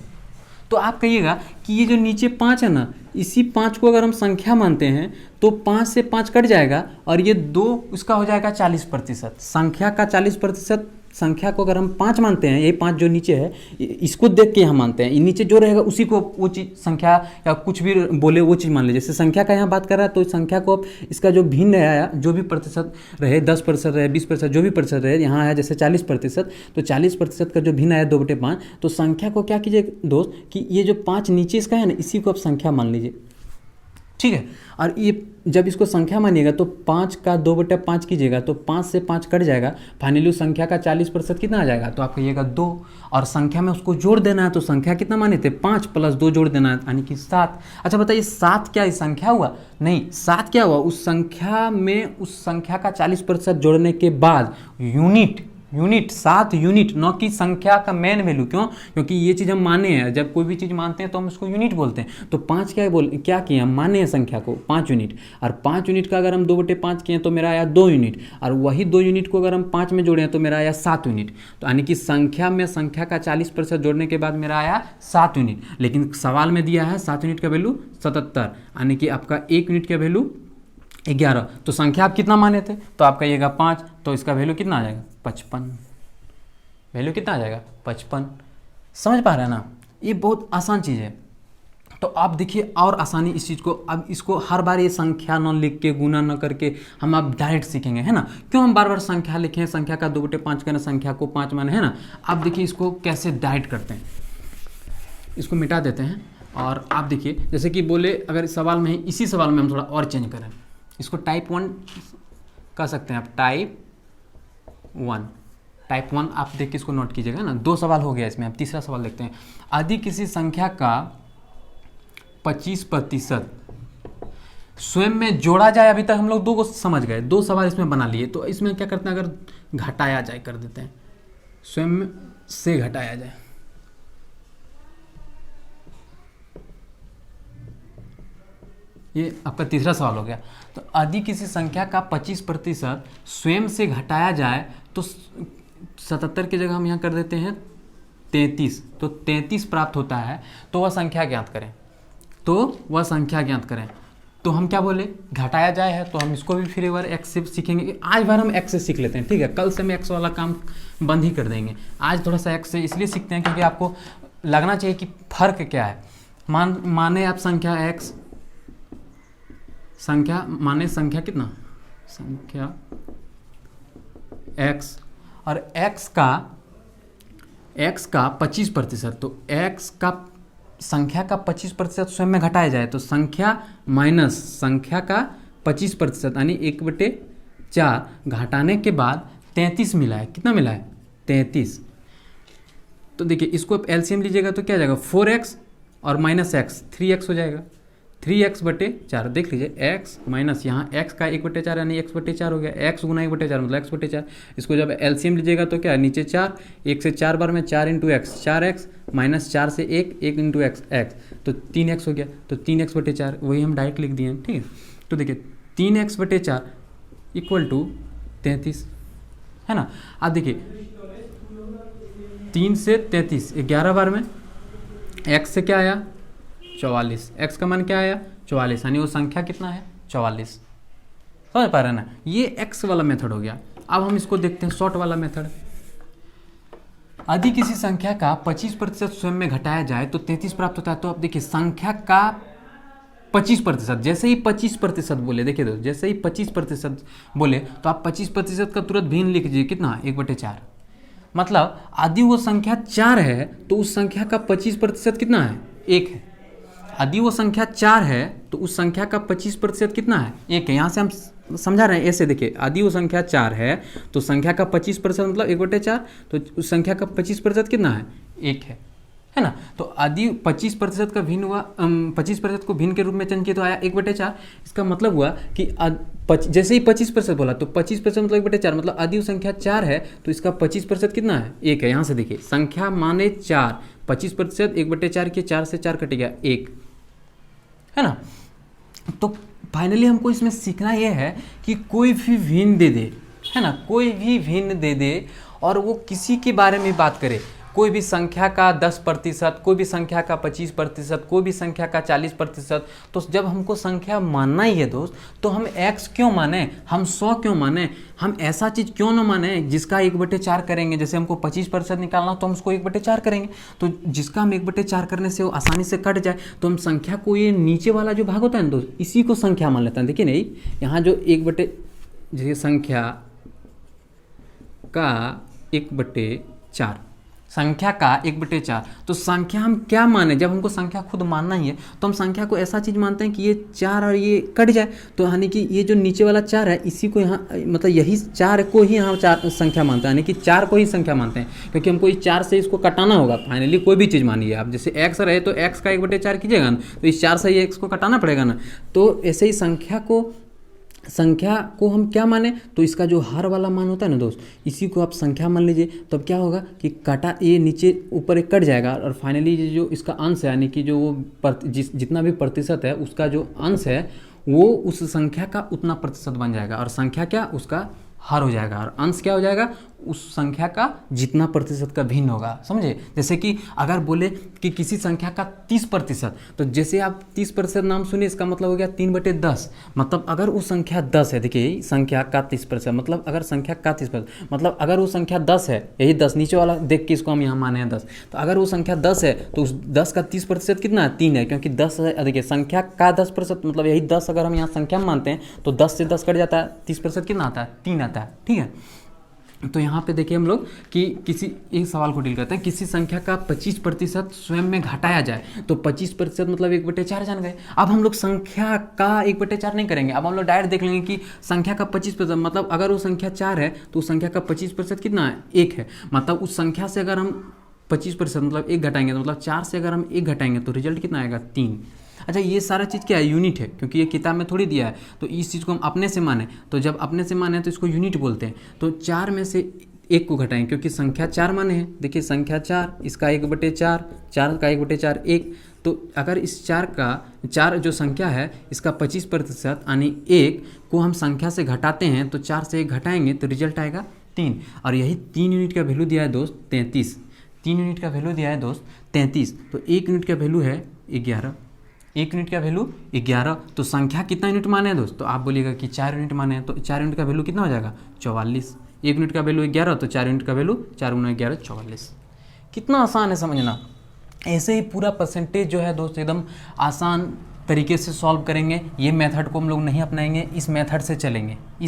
तो आप कहिएगा कि ये जो नीचे 5 है ना, इसी 5 को अगर हम संख्या मानते हैं तो 5 से 5 कट जाएगा, और ये 2 उसका हो जाएगा 40%। संख्या का 40%, संख्या को अगर हम 5 मानते हैं, ये 5 जो नीचे है इसको देख के यहाँ मानते हैं, ये नीचे जो रहेगा उसी को वो चीज़ संख्या या कुछ भी बोले वो चीज़ मान लीजिए। जैसे संख्या का यहाँ बात कर रहा है तो संख्या को इसका जो भिन्न आया, जो भी प्रतिशत रहे, 10% रहे, 20%, जो भी प्रतिशत रहे, यहाँ आया जैसे 40%, तो 40% का जो भिन्न आया 2/5, तो संख्या को क्या कीजिए दोस्त कि ये जो 5 नीचे इसका है ना, इसी को आप संख्या मान लीजिए, ठीक है। और ये जब इसको संख्या मानिएगा तो 5 का 2/5 कीजिएगा तो 5 से 5 कट जाएगा, फाइनली संख्या का 40% कितना आ जाएगा, तो आप कहिएगा 2, और संख्या में उसको जोड़ देना है, तो संख्या कितना माने थे 5 + 2 जोड़ देना है, यानी कि 7। अच्छा बताइए 7 क्या इस संख्या हुआ, नहीं 7 क्या हुआ, उस संख्या में उस संख्या का 40% जोड़ने के बाद यूनिट 7 यूनिट, न कि संख्या का मेन वैल्यू। क्यों, क्योंकि ये चीज़ हम माने हैं, जब कोई भी चीज़ मानते हैं तो हम उसको यूनिट बोलते हैं। तो 5 क्या किए हम, माने हैं संख्या को 5 यूनिट, और 5 यूनिट का अगर हम 2/5 किए तो मेरा आया 2 यूनिट, और वही 2 यूनिट को अगर हम 5 में जोड़े तो मेरा आया 7 यूनिट। तो यानी कि संख्या में संख्या का 40% जोड़ने के बाद मेरा आया 7 यूनिट, लेकिन सवाल में दिया है 7 यूनिट का वैल्यू 77, यानी कि आपका 1 यूनिट का वैल्यू 11। तो संख्या आप कितना माने थे, तो आप कहिएगा 5, तो इसका वैल्यू कितना आ जाएगा 55, वैल्यू कितना आ जाएगा 55। समझ पा रहे हैं ना, ये बहुत आसान चीज़ है। तो आप देखिए और आसानी इस चीज़ को, अब इसको हर बार ये संख्या न लिख के गुना न करके हम आप डायरेक्ट सीखेंगे, है ना। क्यों हम बार बार संख्या लिखें, संख्या का 2/5 करना, संख्या को 5 माने, है ना। आप देखिए इसको कैसे डायरेक्ट करते हैं, इसको मिटा देते हैं, और आप देखिए जैसे कि बोले अगर इस सवाल में, इसी सवाल में हम थोड़ा और चेंज करें, इसको टाइप 1 कर सकते हैं आप, टाइप 1 आप देख के इसको नोट कीजिएगा ना। 2 सवाल हो गया इसमें, अब तीसरा सवाल देखते हैं। यदि किसी संख्या का 25% स्वयं में जोड़ा जाए, अभी तक हम लोग 2 को समझ गए, 2 सवाल इसमें बना लिए। तो इसमें क्या करते हैं, अगर घटाया जाए कर देते हैं, स्वयं से घटाया जाए, ये आपका तीसरा सवाल हो गया। तो यदि किसी संख्या का 25% स्वयं से घटाया जाए तो 77 की जगह हम यहाँ कर देते हैं 33, तो 33 प्राप्त होता है, तो वह संख्या ज्ञात करें। तो हम क्या बोले, घटाया जाए है, तो हम इसको भी फिर एक बार एक्स से सीखेंगे। आज बार हम एक्स से सीख लेते हैं, ठीक है, कल से हम एक्स वाला काम बंद ही कर देंगे। आज थोड़ा सा एक्स से इसलिए सीखते हैं क्योंकि आपको लगना चाहिए कि फर्क क्या है। माने आप संख्या एक्स, संख्या कितना, संख्या x, और x का 25%, तो x का संख्या का 25% स्वयं में घटाया जाए, तो संख्या माइनस संख्या का 25%, यानी 1/4 घटाने के बाद 33 मिला है। कितना मिला है 33। तो देखिए इसको आप एलसीएम लीजिएगा तो क्या आ जाएगा 4x और -x 3x हो जाएगा, 3x/4 देख लीजिए, x माइनस यहाँ x का 1/4 यानी x/4 हो गया, x गुना 1/4 मतलब x/4। इसको जब एलसीएम लीजिएगा तो क्या है, नीचे 4, 1 से 4 बार में 4 × x 4x माइनस 4 से 1 × x x, तो 3x हो गया, तो 3x/4 वही हम डायरेक्ट लिख दिए हैं। ठीक है, तो देखिए 3x/4 = 33 है ना। अब देखिए 3 से 33 11 बार में x से क्या आया 44, x का मान क्या आया 44, यानी वो संख्या कितना है 44। समझ पा रहे हैं ना, ये x वाला मेथड हो गया। अब हम इसको देखते हैं शॉर्ट वाला मेथड। यदि किसी संख्या का 25% स्वयं में घटाया जाए तो 33 प्राप्त होता है। तो अब देखिए संख्या का 25%, जैसे ही 25% बोले, देखिए दोस्त जैसे ही 25% बोले तो आप 25% का तुरंत भिन्न लिख लीजिए, कितना 1/4। मतलब यदि वो संख्या 4 है तो उस संख्या का 25% कितना है 1 है। यदि वो संख्या 4 है तो उस संख्या का 25% कितना है 1 है। यहाँ से हम समझा रहे हैं ऐसे, देखिए यदि वो संख्या 4 है तो संख्या का 25% मतलब 1/4, तो उस संख्या का 25% कितना है 1 है ना। तो यदि 25% का भिन्न हुआ, 25% को भिन्न के रूप में चयन किया तो आया 1/4। इसका मतलब हुआ कि जैसे ही 25% बोला तो 25% मतलब 1/4, मतलब यदि वो संख्या 4 है तो इसका 25% कितना है 1 है। यहाँ से देखिए संख्या माने 4, 25% 1/4 के 4 से 4 कट गया 1 है ना। तो फाइनली हमको इसमें सीखना यह है कि कोई भी भिन्न दे दे, है ना, कोई भी भिन्न दे दे और वो किसी के बारे में बात करे, कोई भी संख्या का 10%, कोई भी संख्या का 25%, कोई भी संख्या का 40%, तो जब हमको संख्या मानना ही है दोस्त तो हम x क्यों माने, हम 100 क्यों माने, हम ऐसा चीज़ क्यों ना माने जिसका 1/4 करेंगे। जैसे हमको 25% निकालना तो हम उसको 1/4 करेंगे, तो जिसका हम 1/4 करने से वो आसानी से कट जाए तो हम संख्या को, ये नीचे वाला जो भाग होता है ना दोस्त, इसी को संख्या मान लेते हैं। देखिए नहीं, यहाँ जो जैसे संख्या का 1/4, संख्या का 1/4, तो संख्या हम क्या माने, जब हमको संख्या खुद मानना ही है तो हम संख्या को ऐसा चीज़ मानते हैं कि ये 4 और ये कट जाए, तो यानी कि ये जो नीचे वाला 4 है इसी को यहाँ, मतलब यही 4 को ही यहाँ 4 संख्या मानते हैं, यानी कि 4 को ही संख्या मानते हैं, क्योंकि हमको इस 4 से इसको कटाना होगा। फाइनली कोई भी चीज़ मानिए आप, जैसे x रहे तो x का 1/4 कीजिएगा ना, तो इस 4 से ही x को कटाना पड़ेगा ना। तो ऐसे ही संख्या को हम क्या माने, तो इसका जो हर वाला मान होता है ना दोस्त, इसी को आप संख्या मान लीजिए। तब तो क्या होगा कि काटा, ये नीचे ऊपर एक कट जाएगा और फाइनली जो इसका अंश है, यानी कि जो वो जितना भी प्रतिशत है उसका जो अंश है वो उस संख्या का उतना प्रतिशत बन जाएगा, और संख्या क्या उसका हर हो जाएगा, और अंश क्या हो जाएगा उस संख्या का जितना प्रतिशत का भिन्न होगा। समझे, जैसे कि अगर बोले कि किसी संख्या का 30%, तो जैसे आप 30% नाम सुनिए, इसका मतलब हो गया 3/10। मतलब अगर वो संख्या 10 है, देखिए संख्या का 30%, मतलब अगर संख्या का 30%, मतलब अगर वो संख्या 10 है, यही 10 नीचे वाला देख के इसको हम यहाँ माने हैं 10, तो अगर वो संख्या 10 है तो उस 10 का 30% कितना है 3 है, क्योंकि 10 है। देखिए संख्या का 10%, मतलब यही 10 अगर हम यहाँ संख्या मानते हैं तो 10 से 10 कट जाता है, 30% कितना आता है 3 आता है। ठीक है, तो यहाँ पे देखिए हम लोग कि किसी एक सवाल को डील करते हैं, किसी संख्या का 25% स्वयं में घटाया जाए तो 25% मतलब 1/4 जान गए। अब हम लोग संख्या का 1/4 नहीं करेंगे, अब हम लोग डायरेक्ट देख लेंगे कि संख्या का 25%, मतलब अगर वो संख्या 4 है तो उस संख्या का 25% कितना है 1 है। मतलब उस संख्या से अगर हम 25% मतलब 1 घटाएंगे, तो मतलब 4 से अगर हम 1 घटाएंगे तो रिजल्ट कितना आएगा 3। अच्छा, ये सारा चीज़ क्या है यूनिट है, क्योंकि ये किताब में थोड़ी दिया है, तो इस चीज़ को हम अपने से माने, तो जब अपने से माने तो इसको यूनिट बोलते हैं। तो 4 में से 1 को घटाएं, क्योंकि संख्या 4 माने हैं। देखिए संख्या 4, इसका 1/4, 4 का 1/4 1, तो अगर इस 4 जो संख्या है इसका 25% यानी 1 को हम संख्या से घटाते हैं, तो 4 से 1 घटाएंगे तो रिजल्ट आएगा 3। और यही 3 यूनिट का वैल्यू दिया है दोस्त 33, 3 यूनिट का वैल्यू दिया है दोस्त 33, तो 1 यूनिट का वैल्यू है 11, 1 यूनिट का वैल्यू 11। तो संख्या कितना यूनिट माने हैं दोस्त, तो आप बोलिएगा कि 4 यूनिट माने हैं, तो 4 यूनिट का वैल्यू कितना हो जाएगा 44। 1 यूनिट का वैल्यू 11, तो 4 यूनिट का वैल्यू 4 × 11 44। कितना आसान है समझना। ऐसे ही पूरा परसेंटेज जो है दोस्त एकदम आसान तरीके से सॉल्व करेंगे। ये मेथड को हम लोग नहीं अपनाएंगे, इस मेथड से चलेंगे।